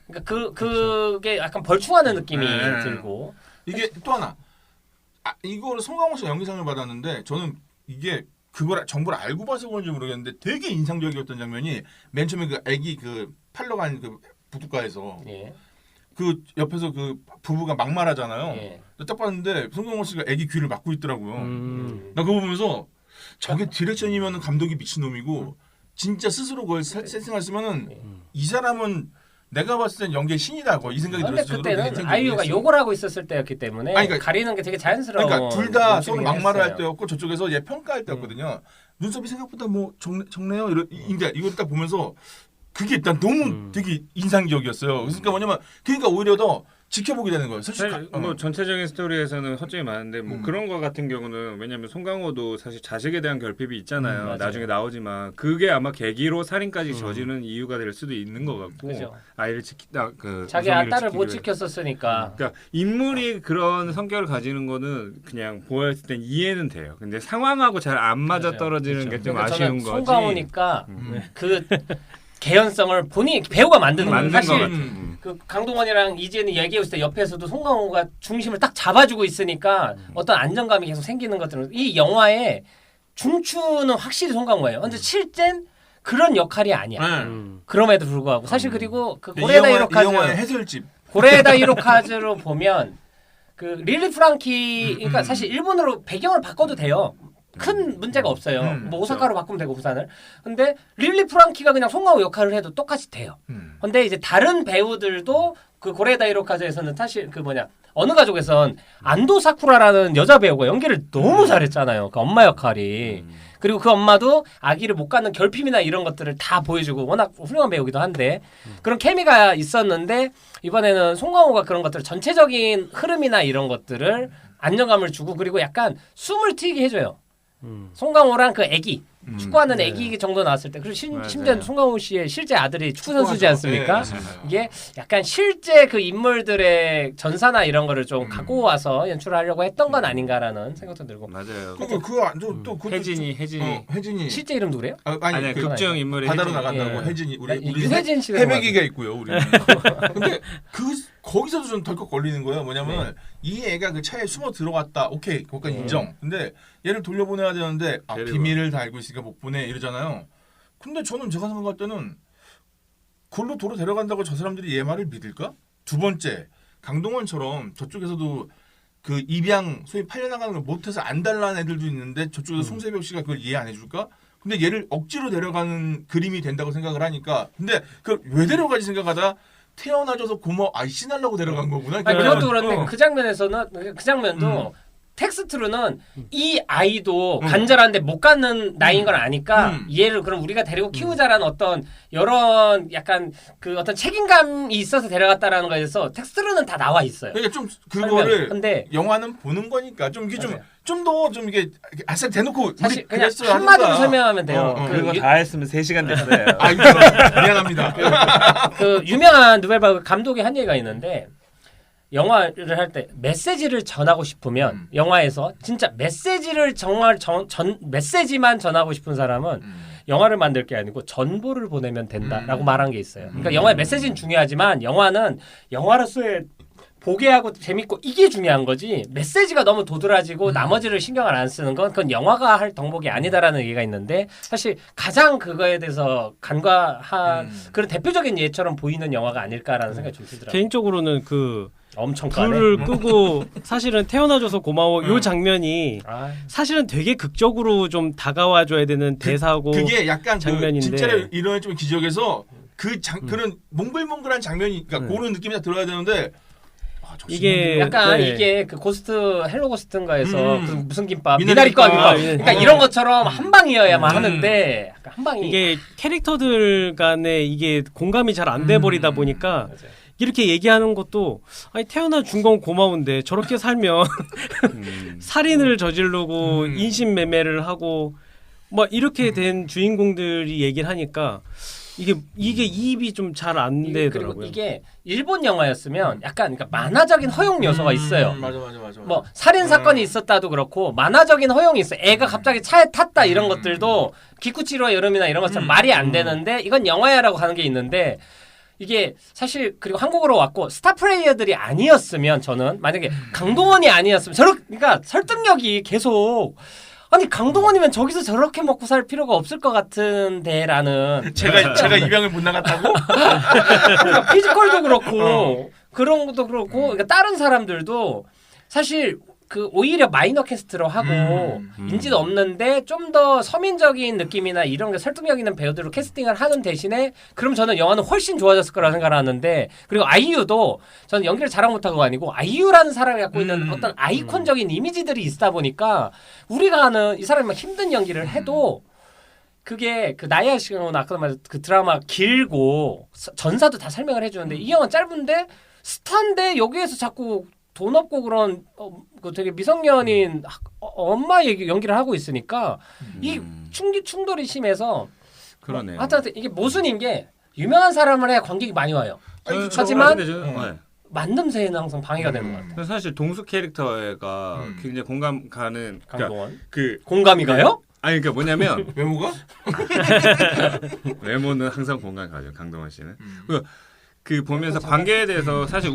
그러니까 그게 약간 벌충하는 느낌이 들고 이게 또 하나 이거를 송강호 씨가 연기상을 받았는데 저는 이게 그걸 정보를 알고 봐서 그런지 모르겠는데 되게 인상적이었던 장면이 맨 처음에 그 아기 그 팔러 간 그 부둣가에서 예. 그 옆에서 그 부부가 막말하잖아요. 예. 딱 봤는데 송강호 씨가 아기 귀를 막고 있더라고요. 나 그거 보면서 저게 디렉션이면 감독이 미친놈이고 진짜 스스로 그걸 세팅했으면은 이 사람은 내가 봤을 땐 연기의 신이다고 이 생각이 근데 들었어요. 그때는 아이유가 욕을 하고 있었을 때였기 때문에 아니, 그러니까, 가리는 게 되게 자연스러워. 그러니까 둘 다 서로 연출이긴 막말을 할 했어요. 때였고 저쪽에서 얘 평가할 때였거든요. 눈썹이 생각보다 뭐 적네요. 이제 이걸 딱 보면서 그게 일단 너무 되게 인상적이었어요. 그러니까 그러니까 오히려 더 지켜보게 되는 거예요. 솔직히 사실 뭐 전체적인 스토리에서는 허점이 많은데 뭐 그런 거 같은 경우는 왜냐하면 송강호도 사실 자식에 대한 결핍이 있잖아요. 맞아요. 나중에 나오지만 그게 아마 계기로 살인까지 저지른 이유가 될 수도 있는 것 같고 그죠. 아이를 지키다 자기 우성이를 딸을 못 지키기 위해. 지켰었으니까. 그러니까 인물이 그런 성격을 가지는 거는 그냥 보였을 땐 이해는 돼요. 근데 상황하고 잘 안 맞아 맞아요. 떨어지는 게 좀 그러니까 아쉬운 저는 거지. 송강호니까 그 개연성을 본인이 배우가 만드는 거예요. 만든 거 사실 같아. 그 강동원이랑 이지은이 얘기했을 때 옆에서도 송강호가 중심을 딱 잡아주고 있으니까 어떤 안정감이 계속 생기는 것들은 이 영화의 중추는 확실히 송강호예요. 근데 실젠 그런 역할이 아니야. 그럼에도 불구하고 사실 그리고 그 고레다 이 히로카즈 영화의 해설집. 고레다 히로카즈로 보면 그 릴리 프랑키 그러니까 사실 일본어로 배경을 바꿔도 돼요. 큰 문제가 없어요. 뭐 오사카로 바꾸면 되고 부산을. 근데 릴리 프랑키가 그냥 송강호 역할을 해도 똑같이 돼요. 근데 이제 다른 배우들도 그 고레다 히로카즈에서는 사실 그 어느 가족에선 안도 사쿠라라는 여자 배우가 연기를 너무 잘했잖아요. 그 엄마 역할이. 그리고 그 엄마도 아기를 못 갖는 결핍이나 이런 것들을 다 보여주고 워낙 훌륭한 배우기도 한데 그런 케미가 있었는데 이번에는 송강호가 그런 것들을 전체적인 흐름이나 이런 것들을 안정감을 주고 그리고 약간 숨을 튀게 해줘요. 송강호랑 그 애기 축구하는 네. 애기 정도 나왔을 때 그리고 맞아요. 심지어 송강호 씨의 실제 아들이 축구 선수지 축구하죠. 않습니까? 네, 맞습니다. 이게 약간 실제 그 인물들의 전사나 이런 거를 좀 갖고 와서 연출하려고 했던 건 아닌가라는 생각도 들고 맞아요. 또 혜진이 혜진이 실제 이름도 그래요? 아니 그 극중 인물의 바다로 혜진이. 나간다고 예. 혜진이 우리 유혜진 씨가 해백이가 있고요. 우리. 근데 거기서도 좀 덜컥 걸리는 거예요. 뭐냐면 이 애가 그 차에 숨어 들어갔다. 오케이, 그것까지 인정. 근데 얘를 돌려보내야 되는데 데리고. 비밀을 다 알고 있으니까 못 보내 이러잖아요. 근데 저는 제가 생각할 때는 그걸로 도로 데려간다고 저 사람들이 얘 말을 믿을까? 두 번째, 강동원처럼 저쪽에서도 그 입양 소위 팔려나가는 걸 못해서 안 달라는 애들도 있는데 저쪽에서 송세벽 씨가 그걸 이해 안 해줄까? 근데 얘를 억지로 데려가는 그림이 된다고 생각을 하니까 근데 그걸 왜 데려가지 생각하다 태어나줘서 고마워 신하려고 데려간 거구나. 아니, 그것도 그런데 어. 그 장면에서는 그 장면도 텍스트로는 이 아이도 간절한데 못 가는 나이인 걸 아니까 얘를 그럼 우리가 데리고 키우자라는 어떤 여러 약간 그 어떤 책임감이 있어서 데려갔다라는 거에서 텍스트로는 다 나와 있어요. 그러니까 좀 그거를 근데 영화는 보는 거니까 좀 이게 좀 더 좀 이게 아싸 대놓고 사실 우리 그냥 그랬어요 한마디로 하니까. 설명하면 돼요. 그거 다 했으면 3시간 됐어요. 아 이거 미안합니다. 그 유명한 누벨바그 감독이 한 얘기가 있는데 영화를 할 때 메시지를 전하고 싶으면 영화에서 진짜 메시지를 정말 메시지만 전하고 싶은 사람은 영화를 만들 게 아니고 전보를 보내면 된다라고 말한 게 있어요. 그러니까 영화의 메시지는 중요하지만 영화는 영화로서의 보게 하고 재밌고 이게 중요한 거지 메시지가 너무 도드라지고 나머지를 신경을 안 쓰는 건 그건 영화가 할 덕목이 아니다라는 얘기가 있는데 사실 가장 그거에 대해서 간과한 그런 대표적인 예처럼 보이는 영화가 아닐까라는 생각이 좀 들더라고요. 개인적으로는 그 엄청 까네. 불을 끄고 사실은 태어나줘서 고마워 요 장면이 아, 사실은 되게 극적으로 좀 다가와줘야 되는 대사고 그게 약간 장면인데. 그 진짜로 일어날 좀 기적에서 그런 몽글몽글한 장면이 그러니까 그런 느낌이 다 들어야 되는데 이게 약간 네. 이게 그 고스트 헬로 고스트인가에서 그 무슨 김밥 미나리 미나리과 김밥. 김밥 그러니까 이런 것처럼 한 방이어야만 하는데 약간 한 방이 이게 캐릭터들 간에 이게 공감이 잘 안 돼 버리다 보니까 맞아요. 이렇게 얘기하는 것도 아니 태어나 준 건 고마운데 저렇게 살면 살인을 저지르고 인신매매를 하고 뭐 이렇게 된 주인공들이 얘기를 하니까 이게 이입이 좀 잘 안 그리고 되더라고요. 이게 일본 영화였으면 약간 그러니까 만화적인 허용 요소가 있어요. 맞아. 뭐 살인 사건이 있었다도 그렇고 만화적인 허용이 있어. 애가 갑자기 차에 탔다 이런 것들도 기쿠치로의 여름이나 이런 것처럼 말이 안 되는데 이건 영화야라고 하는 게 있는데 이게 사실 그리고 한국으로 왔고 스타 플레이어들이 아니었으면 저는 만약에 강동원이 아니었으면 그러니까 설득력이 계속 아니 강동원이면 저기서 저렇게 먹고 살 필요가 없을 것 같은데라는 제가 입양을 못 나갔다고? 그러니까 피지컬도 그렇고 그런 것도 그렇고 그러니까 다른 사람들도 사실 그 오히려 마이너 캐스트로 하고 인지도 없는데 좀 더 서민적인 느낌이나 이런 게 설득력 있는 배우들로 캐스팅을 하는 대신에 그럼 저는 영화는 훨씬 좋아졌을 거라 생각을 하는데 그리고 아이유도 저는 연기를 잘하고 못하고 아니고 아이유라는 사람이 갖고 있는 어떤 아이콘적인 이미지들이 있다 보니까 우리가 하는 이 사람이 막 힘든 연기를 해도 그게 그 나이아 시간은 아까 말했던 그 드라마 길고 전사도 다 설명을 해주는데 이 영화는 짧은데 스타인데 여기에서 자꾸 돈 없고 그런 그 되게 미성년인 엄마 얘기 연기를 하고 있으니까 이 충돌이 심해서 그러네요. 하여튼 이게 모순인 게 유명한 사람을 해야 관객이 많이 와요. 하지만 만듦새에는 항상 방해가 되는 것 같아요. 사실 동수 캐릭터가 굉장히 공감 가는 강동원 그 공감이 가요? 아니 그러니까 뭐냐면 외모가? 외모는 항상 공감 가죠. 강동원 씨는. 그 보면서 관계에 대해서 사실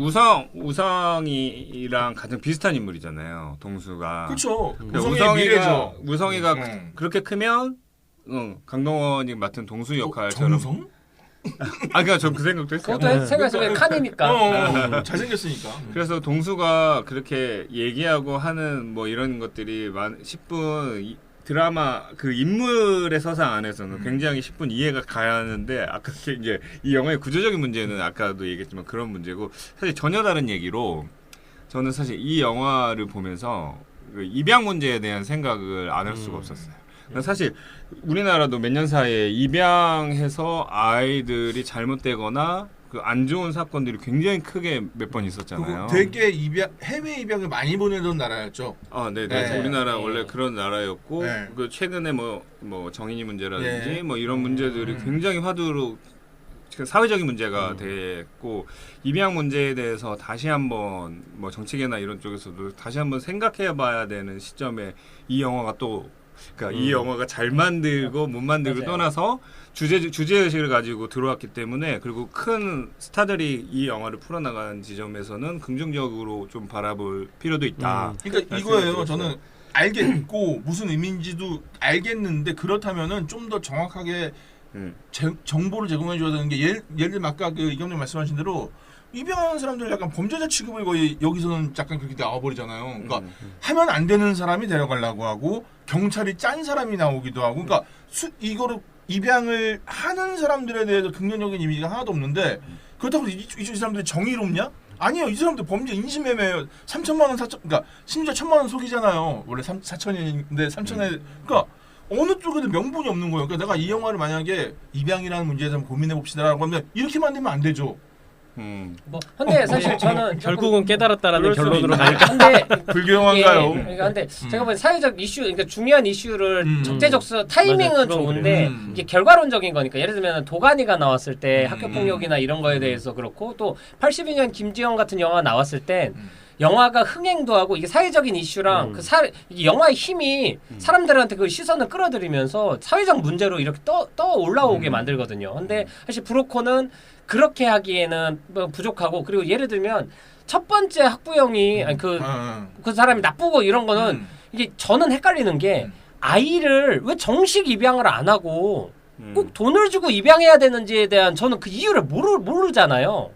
우성이랑 가장 비슷한 인물이잖아요. 동수가. 그렇죠. 우성이가 그렇게 크면 강동원이 맡은 동수 역할처럼. 정우성? 그러니까 전 그 생각도 했어요. 그것도 생각해보면 칸이니까. 잘생겼으니까. 그래서 동수가 그렇게 얘기하고 하는 뭐 이런 것들이 10분 드라마 그 인물의 서상 안에서는 굉장히 10분 이해가 가는데 아까 이제 이 영화의 구조적인 문제는 아까도 얘기했지만 그런 문제고 사실 전혀 다른 얘기로 저는 사실 이 영화를 보면서 그 입양 문제에 대한 생각을 안 할 수가 없었어요. 사실 우리나라도 몇 년 사이에 입양해서 아이들이 잘못되거나 그 안 좋은 사건들이 굉장히 크게 몇 번 있었잖아요. 되게 해외 입양을 많이 보내던 나라였죠. 아, 네, 네. 우리나라 원래 그런 나라였고 네. 그 최근에 뭐 정인이 문제라든지 네. 뭐 이런 문제들이 굉장히 화두로 사회적인 문제가 됐고 입양 문제에 대해서 다시 한번 뭐 정치계나 이런 쪽에서도 다시 한번 생각해봐야 되는 시점에 이 영화가 또 그러니까 이 영화가 잘 만들고 못 만들고 맞아요. 떠나서 주제의식을 가지고 들어왔기 때문에 그리고 큰 스타들이 이 영화를 풀어나가는 지점에서는 긍정적으로 좀 바라볼 필요도 있다. 그러니까 말씀을 이거예요. 들었어요. 저는 알겠고 무슨 의미인지도 알겠는데 그렇다면은 좀 더 정확하게 정보를 제공해 줘야 되는 게 예를 들면 아까 그 이경님 말씀하신 대로 입양하는 사람들 약간 범죄자 취급을 거의 여기서는 약간 그렇게 나와버리잖아요. 그러니까 하면 안 되는 사람이 데려가려고 하고 경찰이 짠 사람이 나오기도 하고 그러니까 이거를 입양을 하는 사람들에 대해서 긍정적인 이미지가 하나도 없는데 그렇다고 이 사람들이 정의롭냐? 아니에요. 이 사람들 범죄 인신매매예요. 3천만 원, 4천, 그러니까 심지어 1,000만 원 속이잖아요. 원래 4천인데 3천에, 그러니까 어느 쪽에도 명분이 없는 거예요. 그러니까 내가 이 영화를 만약에 입양이라는 문제에 대해서 고민해 봅시다라고 하면 이렇게 만들면 안 되죠. 뭐 근데 사실 저는 결국은 깨달았다라는 그럴 수도 결론으로 있나? 가니까 근데 불교 영화인가요? 그러니까 근데 제가 보기엔 사회적 이슈, 그러니까 중요한 이슈를 적재적소 타이밍은 맞아요. 그건 좋은데 그래요. 이게 결과론적인 거니까 예를 들면 도가니가 나왔을 때 학교 폭력이나 이런 거에 대해서 그렇고 또 82년 김지영 같은 영화 나왔을 땐 영화가 흥행도 하고 이게 사회적인 이슈랑 이 영화의 힘이 사람들한테 그 시선을 끌어들이면서 사회적 문제로 이렇게 떠 올라오게 만들거든요. 근데 사실 브로커는 그렇게 하기에는 뭐 부족하고 그리고 예를 들면 첫 번째 학부형이 아니 그 사람이 나쁘고 이런 거는 이게 저는 헷갈리는 게 아이를 왜 정식 입양을 안 하고 꼭 돈을 주고 입양해야 되는지에 대한 저는 그 이유를 모르잖아요.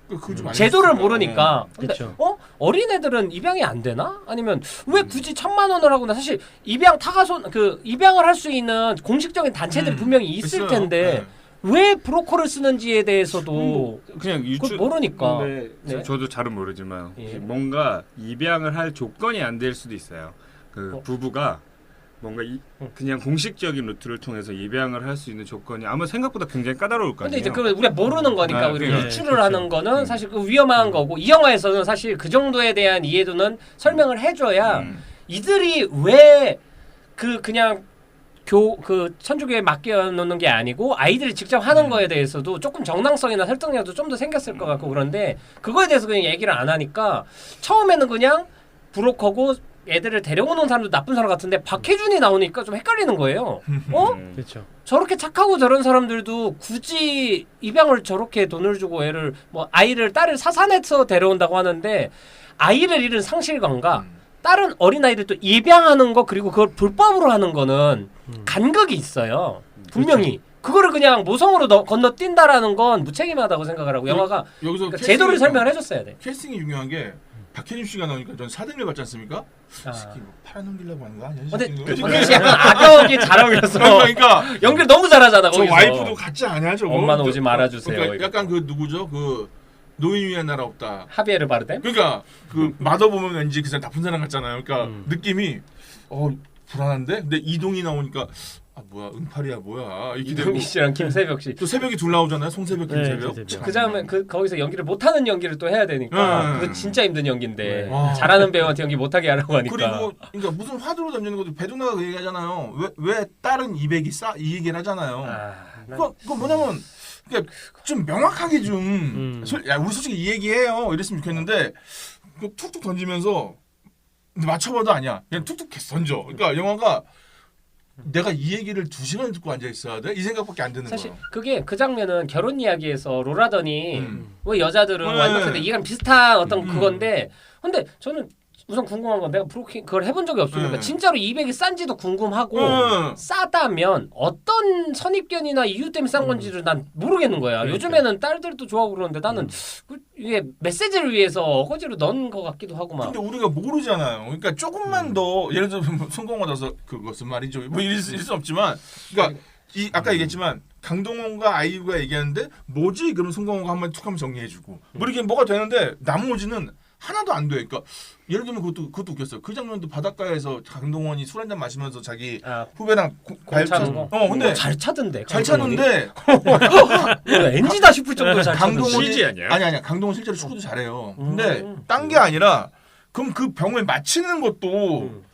제도를 모르니까. 근데 그쵸. 어린애들은 입양이 안 되나? 아니면 왜 굳이 1,000만 원을 하고 나 사실 입양 타가손 그 입양을 할 수 있는 공식적인 단체들이 분명히 있을 텐데 왜 브로커를 쓰는지에 대해서도 그냥 그걸 모르니까. 네. 저도 잘은 모르지만 예. 뭔가 입양을 할 조건이 안 될 수도 있어요. 그 부부가 뭔가 그냥 공식적인 루트를 통해서 입양을 할 수 있는 조건이 아마 생각보다 굉장히 까다로울 거 근데 아니에요. 이제 그 우리가 모르는 거니까 우리가 네, 유출을 그렇죠. 하는 거는 사실 그 위험한 거고 이 영화에서는 사실 그 정도에 대한 이해도는 설명을 해줘야 이들이 왜 그냥 그 천주교에 맡겨놓는 게 아니고 아이들이 직접 하는 거에 대해서도 조금 정당성이나 설득력도 좀 더 생겼을 것 같고 그런데 그거에 대해서 그냥 얘기를 안 하니까 처음에는 그냥 브로커고 애들을 데려오는 사람도 나쁜 사람 같은데 박해준이 나오니까 좀 헷갈리는 거예요. 그렇죠. 저렇게 착하고 저런 사람들도 굳이 입양을 저렇게 돈을 주고 애를 뭐 딸을 사산해서 데려온다고 하는데 아이를 잃은 상실감과 다른 어린아이들 또 입양하는 거 그리고 그걸 불법으로 하는 거는 간극이 있어요. 분명히. 그거를 그냥 모성으로 건너뛴다라는 건 무책임하다고 생각을 하고 영화가 여기서 그러니까 제도를 설명을 해줬어야 돼. 캐스팅이 중요한 게 박해준 씨가 나오니까 전 사등을 받지 않습니까? 아. 새끼 뭐 팔아넘기려고 하는 거 아니야? 근데 새끼? 박해준 씨 약간 악역이 잘 어울려서 그러니까 연기를 너무 잘하잖아. 저 거기서. 와이프도 같지 않아 저거? 엄마는 오지 말아주세요, 그러니까 이거. 약간 그 누구죠? 그 노인 위한 나라 없다. 하비에르 바르뎀? 그러니까 그 마더 보면 왠지 그 사람 나쁜 사람 같잖아요. 그러니까 느낌이 불안한데? 근데 이동이 나오니까 뭐야 응팔이야 뭐야 이렇게 되고 이동희 씨랑 김새벽 씨. 또 새벽이 둘 나오잖아요. 송새벽, 김새벽. 김새벽. 그 다음에 거기서 연기를 못하는 연기를 또 해야 되니까 그거 진짜 힘든 연기인데 와. 잘하는 배우한테 연기 못하게 하라고 하니까. 그리고 그러니까 무슨 화두로 던지는 것도 배두나가 그 얘기하잖아요. 왜 딸은 200이 싸? 이 얘기를 하잖아요. 그거 뭐냐면 그러니까 좀 명확하게 좀 야, 우리 솔직히 이 얘기해요. 이랬으면 좋겠는데 그 툭툭 던지면서 근데 맞춰봐도 아니야. 그냥 툭툭 던져. 그러니까 영화가 내가 이 얘기를 2시간 듣고 앉아 있어야 돼? 이 생각밖에 안 드는 사실 거야. 그게 그 장면은 결혼 이야기에서 로라더니 왜 여자들은 네. 완벽한데 이랑 비슷한 어떤 그건데 근데 저는 우선 궁금한 건 내가 브로킹 그걸 해본 적이 없으니까 진짜로 200이 싼지도 궁금하고 싸다면 어떤 선입견이나 이유 때문에 싼 건지를 난 모르겠는 거야. 그러니까. 요즘에는 딸들도 좋아하고 그러는데 나는 이게 메시지를 위해서 어거지로 넣은 것 같기도 하고 막. 근데 우리가 모르잖아요. 그러니까 조금만 더 예를 들어 성공받아서 그것은 말이죠. 뭐 이럴 수 없지만 그러니까 아까 얘기했지만 강동원과 아이유가 얘기하는데 뭐지? 그러면 송강호가 한번 툭 하면 정리해주고 뭐 이렇게 뭐가 되는데 나머지는 하나도 안 돼. 그러니까 예를 들면 그것도 웃겼어요. 그 장면도 바닷가에서 강동원이 술 한잔 마시면서 자기 후배랑 차는 거. 근데 잘 차던데. 잘 차는데 엔지다 싶을 정도로 잘 차던데. 강동원이 CG 아니야? 아니야. 강동원 실제로 축구도 잘해요. 근데 딴 게 아니라 그럼 그 병을 맞히는 것도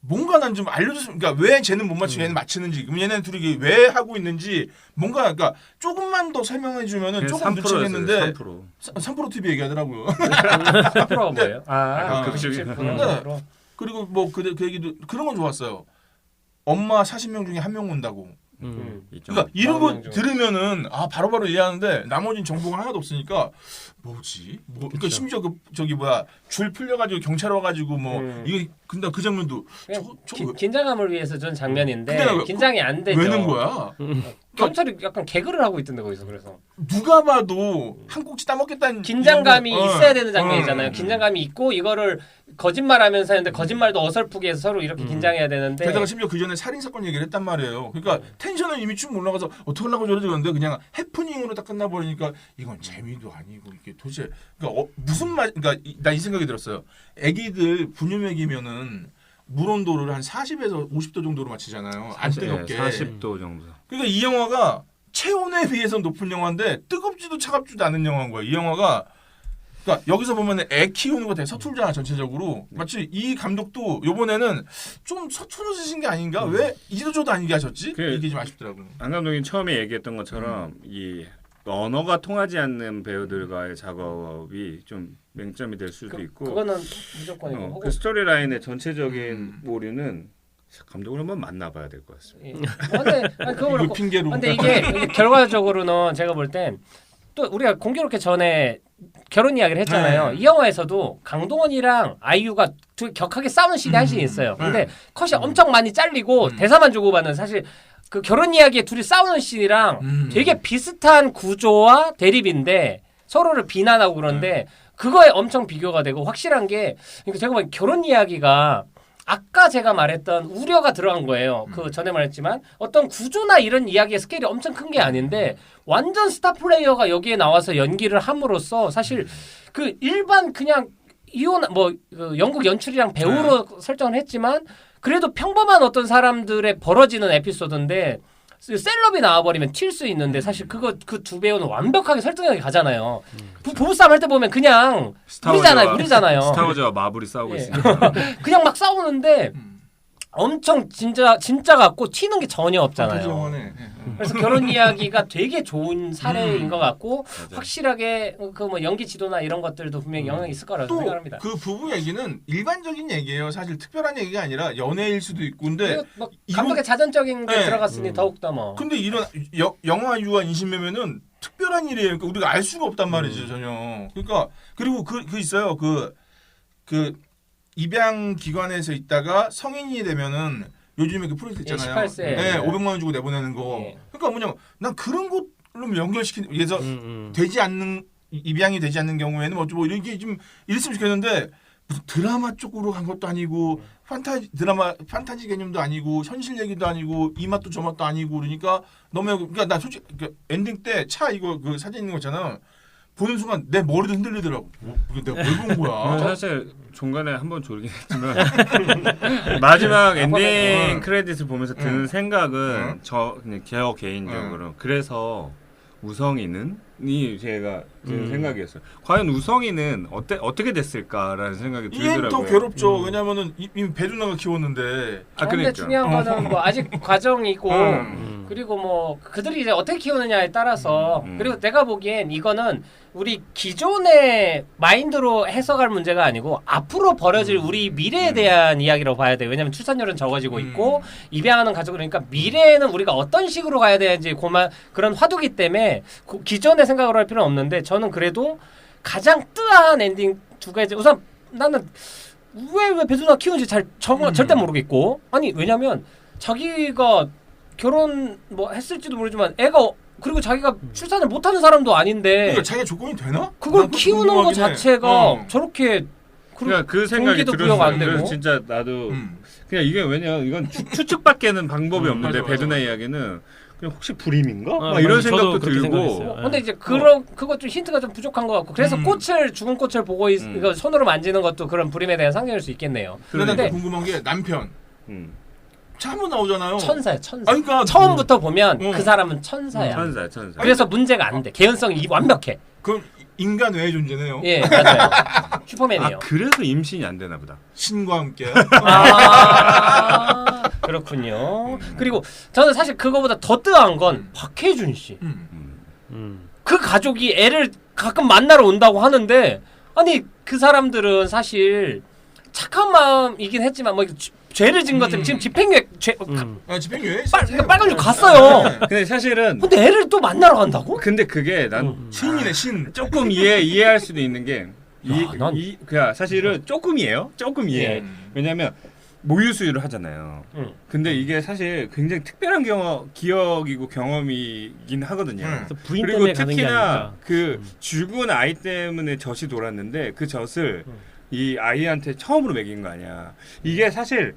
뭔가 난 좀 알려줬으면, 그러니까 왜 쟤는 못 맞추고 얘는 맞히는지, 그럼 얘네는 둘이 왜 하고 있는지 뭔가, 그러니까 조금만 더 설명해주면은 조금 늦추겠는데 3% TV 얘기하더라고요. 3%가 뭐예요? 극식이. 그리고 뭐 그 얘기도 그런 건 좋았어요. 엄마 40명 중에 1명 온다고. 그러니까 이런 거 들으면은 바로바로 이해하는데 나머지는 정보가 하나도 없으니까 뭐지? 그러니까 심지어 줄 풀려가지고 경찰 와가지고 이거 근데 그 장면도 긴장감을 위해서 전 장면인데 긴장이 안 되죠. 왜는 거야? 경찰이 약간 개그를 하고 있던데 거기서. 그래서 누가 봐도 한 꼭지 따먹겠다는 긴장감이 있어야 되는 장면이잖아요. 긴장감이 있고 이거를 거짓말하면서 했는데 거짓말도 어설프게 해서 서로 이렇게 긴장해야 되는데 게다가 심지어 그 전에 살인 사건 얘기를 했단 말이에요. 그러니까 텐션은 이미 쭉 올라가서 어떻게 하려고 저러지 그런데 그냥 해프닝으로 딱 끝나버리니까 이건 재미도 아니고 이게 도대체 그러니까 무슨 말? 그러니까 나 이 생각이 들었어요. 애기들 분유먹이면은 물 온도를 한 40에서 50도 정도로 맞추잖아요. 안 뜨겁게. 40도 정도. 그러니까 이 영화가 체온에 비해서 높은 영화인데 뜨겁지도 차갑지도 않은 영화인 거야. 이 영화가 그러니까 여기서 보면 애 키우는 거 되게 서툴잖아 전체적으로. 마치 이 감독도 이번에는 좀 서툴러지신 게 아닌가? 왜 이도저도 아니게 하셨지? 이게 좀 아쉽더라고요. 안 감독이 처음에 얘기했던 것처럼 이 언어가 통하지 않는 배우들과의 작업이 좀 맹점이 될 수도 있고 그거는 무조건이고 그 스토리 라인의 전체적인 오류는 감독을 한번 만나봐야 될 것 같습니다. 그거 핑계로. 근데 이게 결과적으로는 제가 볼 땐 또 우리가 공교롭게 전에 결혼 이야기를 했잖아요. 이 영화에서도 강동원이랑 아이유가 격하게 싸우는 씬이 한 씬이 있어요. 근데 컷이 엄청 많이 잘리고 대사만 주고받는 사실 그 결혼 이야기에 둘이 싸우는 씬이랑 되게 비슷한 구조와 대립인데 서로를 비난하고 그런데 그거에 엄청 비교가 되고 확실한 게 그러니까 제가 보기엔 결혼 이야기가 아까 제가 말했던 우려가 들어간 거예요. 그 전에 말했지만 어떤 구조나 이런 이야기의 스케일이 엄청 큰 게 아닌데 완전 스타 플레이어가 여기에 나와서 연기를 함으로써 사실 그 일반 그냥 이혼 그 영국 연출이랑 배우로 설정을 했지만 그래도 평범한 어떤 사람들의 벌어지는 에피소드인데 셀럽이 나와버리면 튈 수 있는데 사실 그 두 배우는 완벽하게 설득력이 가잖아요. 부부싸움 할 때 보면 그냥 우리잖아요. 스타워즈와 마블이 싸우고 있으니까 그냥 막 싸우는데 엄청 진짜 같고 튀는 게 전혀 없잖아요. 그래서 결혼 이야기가 되게 좋은 사례인 것 같고 확실하게 그 뭐 연기 지도나 이런 것들도 분명히 영향이 있을 거라고 생각합니다. 그 부부 얘기는 일반적인 얘기예요. 사실 특별한 얘기가 아니라 연애일 수도 있고 근데 뭐 감독의 자전적인 게 들어갔으니 더욱더 뭐. 근데 이런 영화 유아 인신매매는 특별한 일이에요. 그러니까 우리가 알 수가 없단 말이죠 전혀. 그러니까 그리고 그 있어요. 그 입양 기관에서 있다가 성인이 되면은 요즘에 그 프로젝트 있잖아요. 18세. 네, 500만 원 주고 내보내는 거. 그러니까 뭐냐면 난 그런 걸로 연결시키는 그래서 되지 않는 입양이 되지 않는 경우에는 뭐 이렇게 좀 이랬으면 좋겠는데 무슨 드라마 쪽으로 간 것도 아니고 판타지 개념도 아니고 현실 얘기도 아니고 이 맛도 저 맛도 아니고 그러니까 너무 그러니까 나 솔직히 그러니까 엔딩 때 차 이거 그 사진 있는 거 있잖아. 보는 순간 내 머리도 흔들리더라고. 내가 뭘 본 거야? 사실 중간에 한번 졸긴 했지만 마지막 엔딩 크레딧을 보면서 드는 생각은 그냥 저 개인적으로 그래서 우성이는 제가 드는 생각이었어요. 과연 우성이는 어떻게 됐을까라는 생각이 들더라고요. 얘는 더 괴롭죠. 왜냐면은 이미 배두나가 키웠는데. 근데 중요한 거는 뭐 아직 과정이고 그리고 뭐 그들이 이제 어떻게 키우느냐에 따라서 그리고 내가 보기엔 이거는 우리 기존의 마인드로 해석할 문제가 아니고 앞으로 벌어질 우리 미래에 대한 이야기로 봐야 돼요. 왜냐하면 출산율은 적어지고 있고 입양하는 가족 그러니까 미래에는 우리가 어떤 식으로 가야 되는지 그런 화두기 때문에 기존의 생각으로 할 필요는 없는데 저는 그래도 가장 뜨한 엔딩 두 가지 우선 나는 왜 배두나 키우는지 절대 모르겠고 아니 왜냐면 자기가 결혼 뭐 했을지도 모르지만 애가 그리고 자기가 출산을 못하는 사람도 아닌데 그러니까 자기가 조건이 되나? 그걸 키우는 거 자체가 저렇게 그러니까 그 생각이 들었어요. 그래서 진짜 나도 그냥 이게 왜냐 이건 추측밖에는 방법이 없는데 배두나 이야기는 그냥 혹시 불임인가? 아, 막 이런 맞아요. 저도 생각도 그렇게 들고. 생각했어요. 근데 이제 그것 좀 힌트가 좀 부족한 것 같고 그래서 꽃을 죽은 꽃을 보고 이거 손으로 만지는 것도 그런 불임에 대한 상징일 수 있겠네요. 그런데 근데 궁금한 게 남편 음. 차 한번 나오잖아요. 천사야 천사. 아니, 그러니까 처음부터 보면 어. 그 사람은 천사야. 천사. 그래서 문제가 안 돼. 개연성이 완벽해. 그럼 인간 외의 존재네요. 예 맞아요. 슈퍼맨이에요. 그래서 임신이 안 되나 보다. 신과 함께. 아, 그렇군요. 그리고 저는 사실 그거보다 더 뜨거운 건 박해준 씨. 그 가족이 애를 가끔 만나러 온다고 하는데 아니 그 사람들은 사실 착한 마음이긴 했지만 뭐 죄를 진 것처럼 지금 집행유예 집행유예 빨간 줄 갔어요. 근데 사실은 근데 애를 또 만나러 간다고? 근데 그게 난 신이네 신. 조금 이해할 수도 있는 게 난- 그냥 사실은 조금이에요. 조금 이해. 왜냐면 모유 수유를 하잖아요. 근데 이게 사실 굉장히 특별한 기억이고 경험이긴 하거든요. 그래서 부인 그리고 때문에 가는 게 특히나 아닐까. 그 죽은 아이 때문에 젖이 돌았는데 그 젖을 이 아이한테 처음으로 먹인 거 아니야. 이게 사실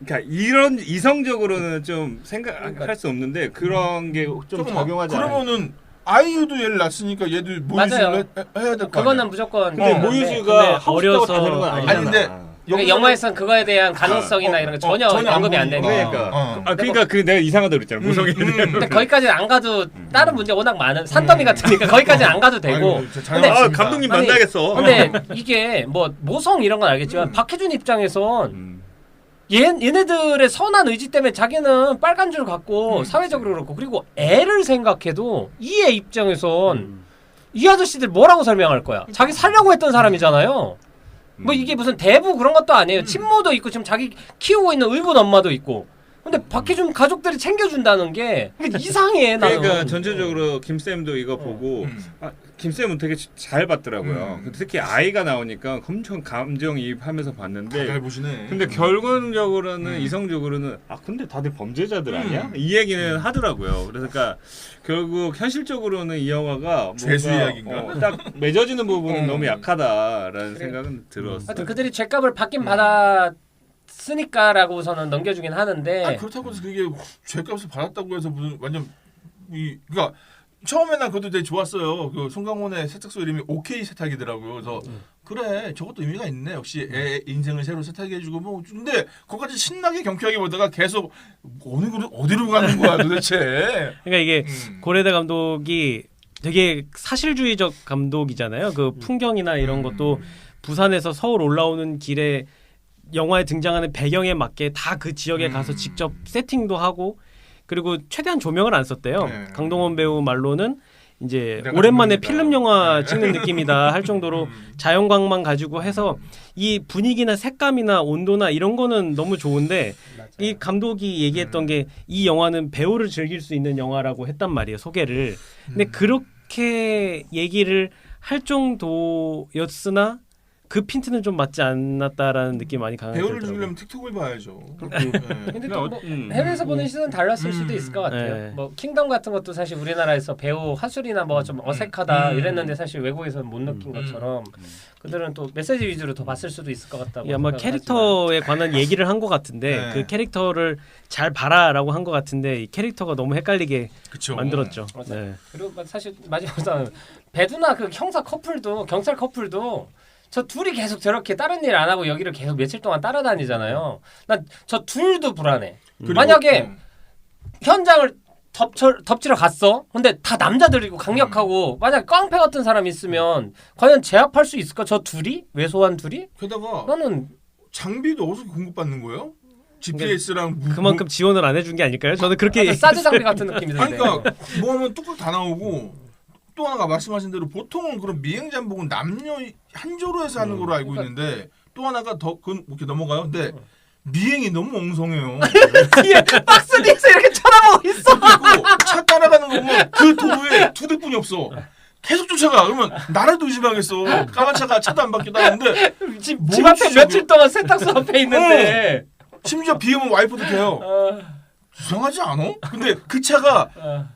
그러니까 이런 이성적으로는 좀 생각할 수 없는데 그런 게 좀 적용하지 않아요. 그러면은 아이유도 얘를 낳았으니까 얘도 모유수유를 맞아요. 해야 될 거 아니야. 그거는 무조건. 근데 그런데 모유수유가 하고 싶다고 어려서- 다 되는 건 아니잖아. 아니, 근데 그러니까 영화에서는 그거에 대한 가능성이나 이런 거 전혀 언급이 안 되는 거예요. 그러니까 그러니까 그 내가 이상하다 그랬잖아. 무성이. 근데 거기까지는 안 가도 다른 문제 워낙 많은 산더미 같으니까 거기까지는 안 가도 되고. 근데 감독님 아니, 만나겠어. 근데 이게 뭐 모성 이런 건 알겠지만 박해준 입장에선 얘네들의 선한 의지 때문에 자기는 빨간 줄 갖고 사회적으로 그렇고 그리고 애를 생각해도 이 애 입장에선 이 아저씨들 뭐라고 설명할 거야? 자기 살려고 했던 사람이잖아요. 뭐 이게 무슨 대부 그런 것도 아니에요. 친모도 있고 지금 자기 키우고 있는 의붓 엄마도 있고. 근데 박해준 가족들이 챙겨준다는 게 이상해 나는. 그러니까 전체적으로 김쌤도 이거 보고 김쌤은 되게 잘 봤더라고요. 특히 아이가 나오니까 엄청 감정이입하면서 봤는데 잘 보시네. 근데 결론적으로는 이성적으로는 근데 다들 범죄자들 아니야? 이 얘기는 하더라고요. 그러니까 결국 현실적으로는 이 영화가 죄수 뭔가, 이야기인가? 딱 맺어지는 부분은 너무 약하다라는 생각은 들었어. 하여튼 그들이 죄값을 받긴 받았으니까라고서는 넘겨주긴 하는데 그렇다고 해서 그게 죄값을 받았다고 해서 무슨 완전 그러니까 처음에 난 그것도 되게 좋았어요. 그 송강호의 세탁소 이름이 OK 세탁이더라고요. 그래서 그래 저것도 의미가 있네. 역시 애 인생을 새로 세탁해주고 뭐 근데 거기까지 신나게 경쾌하게 보다가 계속 어디로 가는 거야 도대체. 그러니까 이게 고레다 감독이 되게 사실주의적 감독이잖아요. 그 풍경이나 이런 것도 부산에서 서울 올라오는 길에 영화에 등장하는 배경에 맞게 다 그 지역에 가서 직접 세팅도 하고 그리고 최대한 조명을 안 썼대요. 강동원 배우 말로는 이제 오랜만에 필름 영화 찍는 느낌이다 할 정도로 자연광만 가지고 해서 이 분위기나 색감이나 온도나 이런 거는 너무 좋은데 이 감독이 얘기했던 게 이 영화는 배우를 즐길 수 있는 영화라고 했단 말이에요. 소개를. 근데 그렇게 얘기를 할 정도였으나 그 핀트는 좀 맞지 않았다라는 느낌이 많이 강하게 배우를 들더라고요. 죽이려면 틱톡을 봐야죠. 근데 또 뭐 해외에서 보는 시선은 달랐을 수도 있을 것 같아요. 네. 뭐 킹덤 같은 것도 사실 우리나라에서 배우 화술이나 뭐 좀 어색하다 이랬는데 사실 외국에서는 못 느낀 것처럼 그들은 또 메시지 위주로 더 봤을 수도 있을 것 같다고. 아마 생각을 캐릭터에 관한 얘기를 한 것 같은데 네. 그 캐릭터를 잘 봐라라고 한 것 같은데 이 캐릭터가 너무 헷갈리게 그쵸. 만들었죠. 맞아. 네. 그리고 사실 마지막으로 배두나 그 형사 커플도 경찰 커플도 저 둘이 계속 저렇게 다른 일 안 하고 여기를 계속 며칠 동안 따라다니잖아요. 난 저 둘도 불안해. 만약에 현장을 덮치러 갔어. 근데 다 남자들이고 강력하고 만약 깡패 같은 사람 있으면 과연 제압할 수 있을까? 저 둘이? 왜소한 둘이? 게다가 나는 장비도 어디서 공급받는 거예요? GPS랑 그만큼 지원을 안 해준 게 아닐까요? 저는 그렇게 사드 장비 같은 느낌이 아니, 드는데. 그러니까 뭐 하면 뚝뚝 다 나오고 또 하나가 말씀하신 대로 보통은 그런 미행 잠복은 남녀 한조로 해서 하는 걸로 알고 있는데 또 하나가 더 그건 이렇게 넘어가요. 근데 미행이 너무 엉성해요. 뒤에 박스 뒤에서 이렇게 쳐다보고 있어. 그리고 차 따라가는 거 보면 그 도로에 두 대뿐이 없어. 계속 쫓아가. 그러면 나라도 의심하겠어. 까만 차가 차도 안 바뀌다는데 집 앞에 며칠 동안 세탁소 앞에 있는데. 심지어 비 오면 와이프도 돼요. 이상하지 않아? 근데 그 차가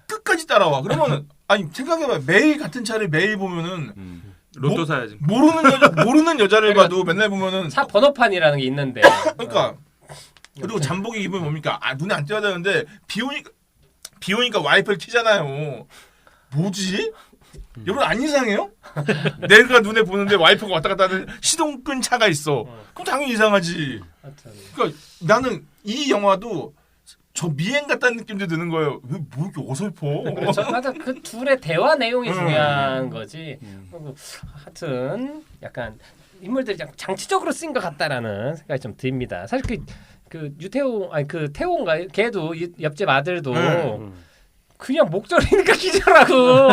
끝까지 따라와. 그러면 아니 생각해봐. 매일 같은 차를 매일 보면은 로또 사야지. 모르는 여자를 봐도 맨날 보면은 차 번호판이라는 게 있는데. 그러니까 그리고 잠복이 입으면 뭡니까? 눈에 안 띄어야 되는데 비 오니까 비 오니까 와이프를 키잖아요. 뭐지? 여러분 안 이상해요? 내가 눈에 보는데 와이프가 왔다 갔다 하는 시동 끈 차가 있어. 그럼 당연히 이상하지. 그러니까 나는 이 영화도 저 미행 같다는 느낌도 드는 거예요. 왜 뭐 이렇게 어설퍼? 그렇죠. 맞아. 그 둘의 대화 내용이 중요한 거지. 그리고 하여튼 약간 인물들이 장치적으로 쓰인 것 같다라는 생각이 좀 듭니다. 사실 그 유태용 아니 그 태용가 걔도 옆집 아들도 그냥 목소리니까 기절하고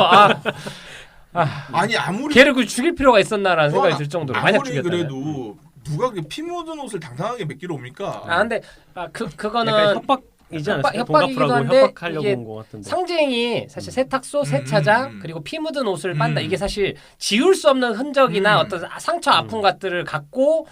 아니 아무리 걔를 그 죽일 필요가 있었나라는 생각이 들 정도로 만약 아무리 죽였다면. 그래도 누가 피 묻은 옷을 당당하게 맡기러 옵니까? 근데 그거는 약간 협박이지 않았어요? 협박이기도 동갑부라고 한데 협박하려고 이게 온 것 같은데. 상징이 사실 세탁소, 세차장 그리고 피 묻은 옷을 빤다. 이게 사실 지울 수 없는 흔적이나 어떤 상처 아픔 것들을 갖고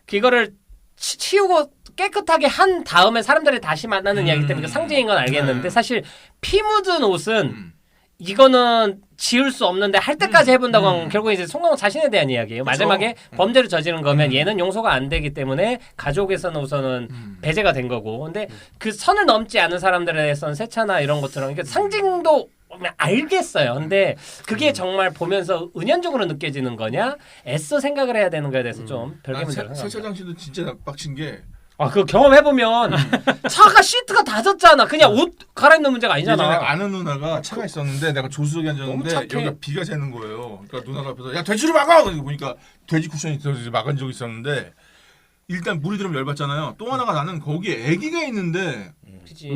그거를 치우고 깨끗하게 한 다음에 사람들이 다시 만나는 이야기 때문에 그 상징인 건 알겠는데 사실 피 묻은 옷은 이거는 지울 수 없는데 할 때까지 해본다고 하면 결국 이제 송강호 자신에 대한 이야기예요. 그렇죠. 마지막에 범죄를 저지른 거면 얘는 용서가 안 되기 때문에 가족에서는 우선은 배제가 된 거고. 근데 그 선을 넘지 않은 사람들에 대해서는 세차나 이런 것처럼 그러니까 상징도 알겠어요. 근데 그게 정말 보면서 은연중으로 느껴지는 거냐? 애써 생각을 해야 되는 거에 대해서 좀 별개 문제를 생각합니다. 세차장 씨도 진짜 빡친 게 그거 경험해보면 차가 시트가 다 젖잖아. 그냥 옷 갈아입는 문제가 예전에 아니잖아. 아는 누나가 차가 있었는데 내가 조수석에 너무 앉았는데 착해. 여기가 비가 새는 거예요. 그러니까 누나가 앞에서 야 돼지를 막아! 그러니까 보니까 돼지 쿠션이 막은 적이 있었는데 일단 물이 들으면 열받잖아요. 또 하나가 나는 거기에 아기가 있는데 그치.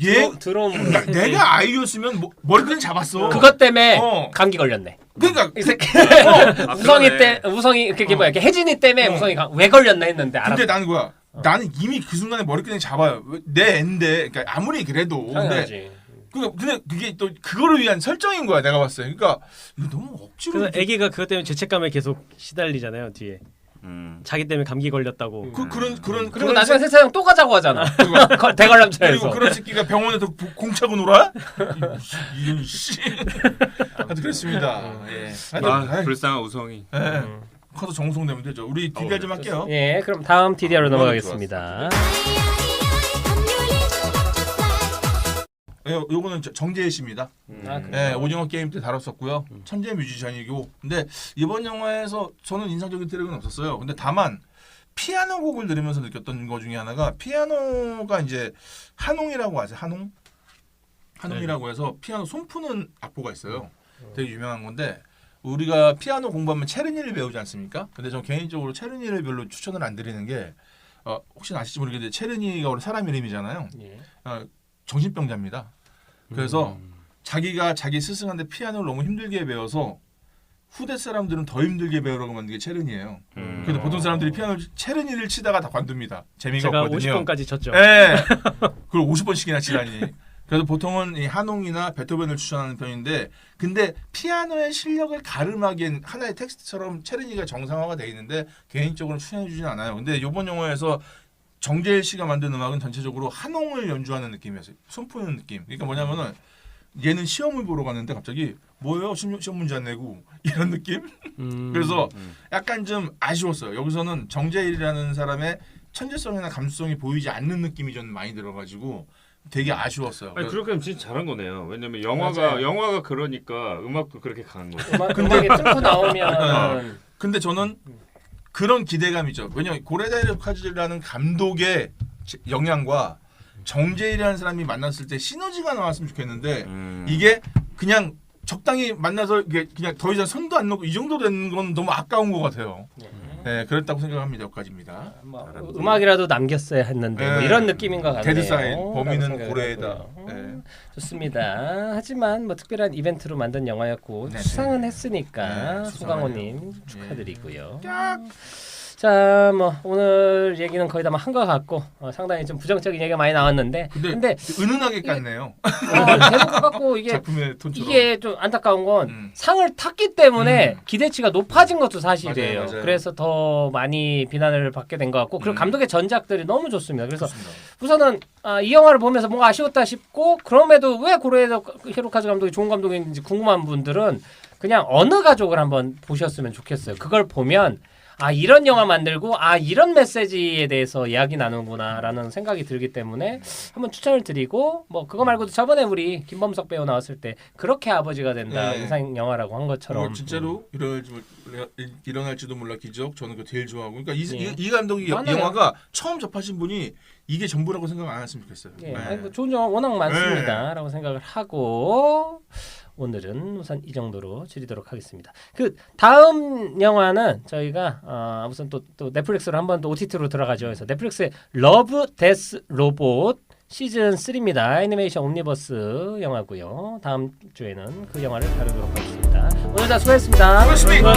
얘 들어온 내가 아이였으면 머리끈 잡았어. 그것 때문에 감기 걸렸네. 그러니까 이 새끼 아, 우성이 그러네. 때 우성이 이렇게 뭐야 이렇게 혜진이 때문에 우성이 왜 걸렸나 했는데 근데 알았어. 나는 거야. 나는 이미 그 순간에 머리끈이 잡아요. 내 애인데 그러니까 아무리 그래도 근데 당연하지. 근데 그게 또 그거를 위한 설정인 거야. 내가 봤을 때. 그러니까 이거 너무 억지로 그래서 아기가 그것 때문에 죄책감에 계속 시달리잖아요 뒤에. 자기 때문에 감기 걸렸다고. 그리고 나중에 세차장 또 가자고 하잖아. 대관람차에서. 그리고 그런 새끼가 병원에서 공 차고 놀아? 이런 씨. 하여튼 그렇습니다. 예. 하여튼 불쌍한 우성이. 예. 커서 정송되면 되죠. 우리 DDR 좀 할게요. 예, 그럼 다음 DDR로 넘어가겠습니다. 예, 요거는 정재혜 씨입니다. 예, 오징어 게임 때 다뤘었고요. 천재 뮤지션이고. 근데 이번 영화에서 저는 인상적인 트랙은 없었어요. 근데 다만 피아노 곡을 들으면서 느꼈던 거 중에 하나가 피아노가 이제 한홍이라고 아세요? 한홍이라고 해서 피아노 손 푸는 악보가 있어요. 되게 유명한 건데 우리가 피아노 공부하면 체르니를 배우지 않습니까? 근데 전 개인적으로 체르니를 별로 추천을 안 드리는 게 혹시 아실지 모르겠는데 체르니가 원래 사람 이름이잖아요. 정신병자입니다. 그래서 자기가 자기 스승한테 피아노를 너무 힘들게 배워서 후대 사람들은 더 힘들게 배우라고 만든 게 체르니예요. 그래서 보통 사람들이 체르니를 치다가 다 관둡니다. 재미가 제가 없거든요. 50번까지 쳤죠. 네. 그걸 50번씩이나 치다니. 그래서 보통은 이 한홍이나 베토벤을 추천하는 편인데 근데 피아노의 실력을 가름하기엔 하나의 텍스트처럼 체르니가 정상화가 돼 있는데 개인적으로 추천해 주진 않아요. 근데 이번 영화에서 정재일 씨가 만든 음악은 전체적으로 한홍을 연주하는 느낌이었어요. 손 푸는 느낌. 그러니까 뭐냐면은 얘는 시험을 보러 갔는데 갑자기 뭐예요? 시험 문제 안 내고 이런 느낌? 그래서 약간 좀 아쉬웠어요. 여기서는 정재일이라는 사람의 천재성이나 감수성이 보이지 않는 느낌이 저는 많이 들어가지고 되게 아쉬웠어요. 아니, 그렇게 하면 진짜 잘한 거네요. 왜냐면 맞아요. 영화가 그러니까 음악도 그렇게 강한 거죠. 음악이 뚫고 나오면 근데 저는 그런 기대감이죠. 왜냐면 고레다이르 카즈라는 감독의 영향과 정재일이라는 사람이 만났을 때 시너지가 나왔으면 좋겠는데 이게 그냥 적당히 만나서 이게 그냥 더 이상 손도 안 놓고 이 정도 되는 건 너무 아까운 것 같아요. 네, 그랬다고 생각합니다. 여기까지입니다. 음악이라도 남겼어야 했는데 뭐 이런 느낌인 것 같네요. 데드사인 라고 범인은 생각을 고래다. 했고요. 네. 좋습니다. 하지만 뭐 특별한 이벤트로 만든 영화였고 네네. 수상은 했으니까 네, 송강호님 축하드리고요. 자, 뭐 오늘 얘기는 거의 다 한 것 같고 상당히 좀 부정적인 얘기가 많이 나왔는데 근데 은은하게 깠네요. 되는 것 같고 이게 작품의 톤처럼. 이게 좀 안타까운 건 상을 탔기 때문에 기대치가 높아진 것도 사실이에요. 맞아요. 그래서 더 많이 비난을 받게 된 것 같고 그리고 감독의 전작들이 너무 좋습니다. 그래서 좋습니다. 우선은 이 영화를 보면서 뭔가 아쉬웠다 싶고 그럼에도 왜 고레에다 히로카즈 감독이 좋은 감독인지 궁금한 분들은 그냥 어느 가족을 한번 보셨으면 좋겠어요. 그걸 보면 아 이런 영화 만들고 아 이런 메시지에 대해서 이야기 나누는구나라는 생각이 들기 때문에 한번 추천을 드리고 뭐 그거 말고도 저번에 우리 김범석 배우 나왔을 때 그렇게 아버지가 된다 인상 영화라고 한 것처럼 진짜로 일어날지도 몰라 기적 저는 그 제일 좋아하고 그러니까 이 감독이 많아요. 영화가 처음 접하신 분이 이게 전부라고 생각 안 했으면 좋겠어요. 예, 아니, 뭐 좋은 영화 워낙 많습니다라고 생각을 하고 오늘은 우선 이 정도로 줄이도록 하겠습니다. 그 다음 영화는 저희가 우선 또 넷플릭스로 한번 또 OTT로 들어가죠. 그래서 넷플릭스의 러브 데스 로봇 시즌 3입니다. 애니메이션 옴니버스 영화고요. 다음 주에는 그 영화를 다루도록 하겠습니다. 오늘 다 수고했습니다. 고맙습니다.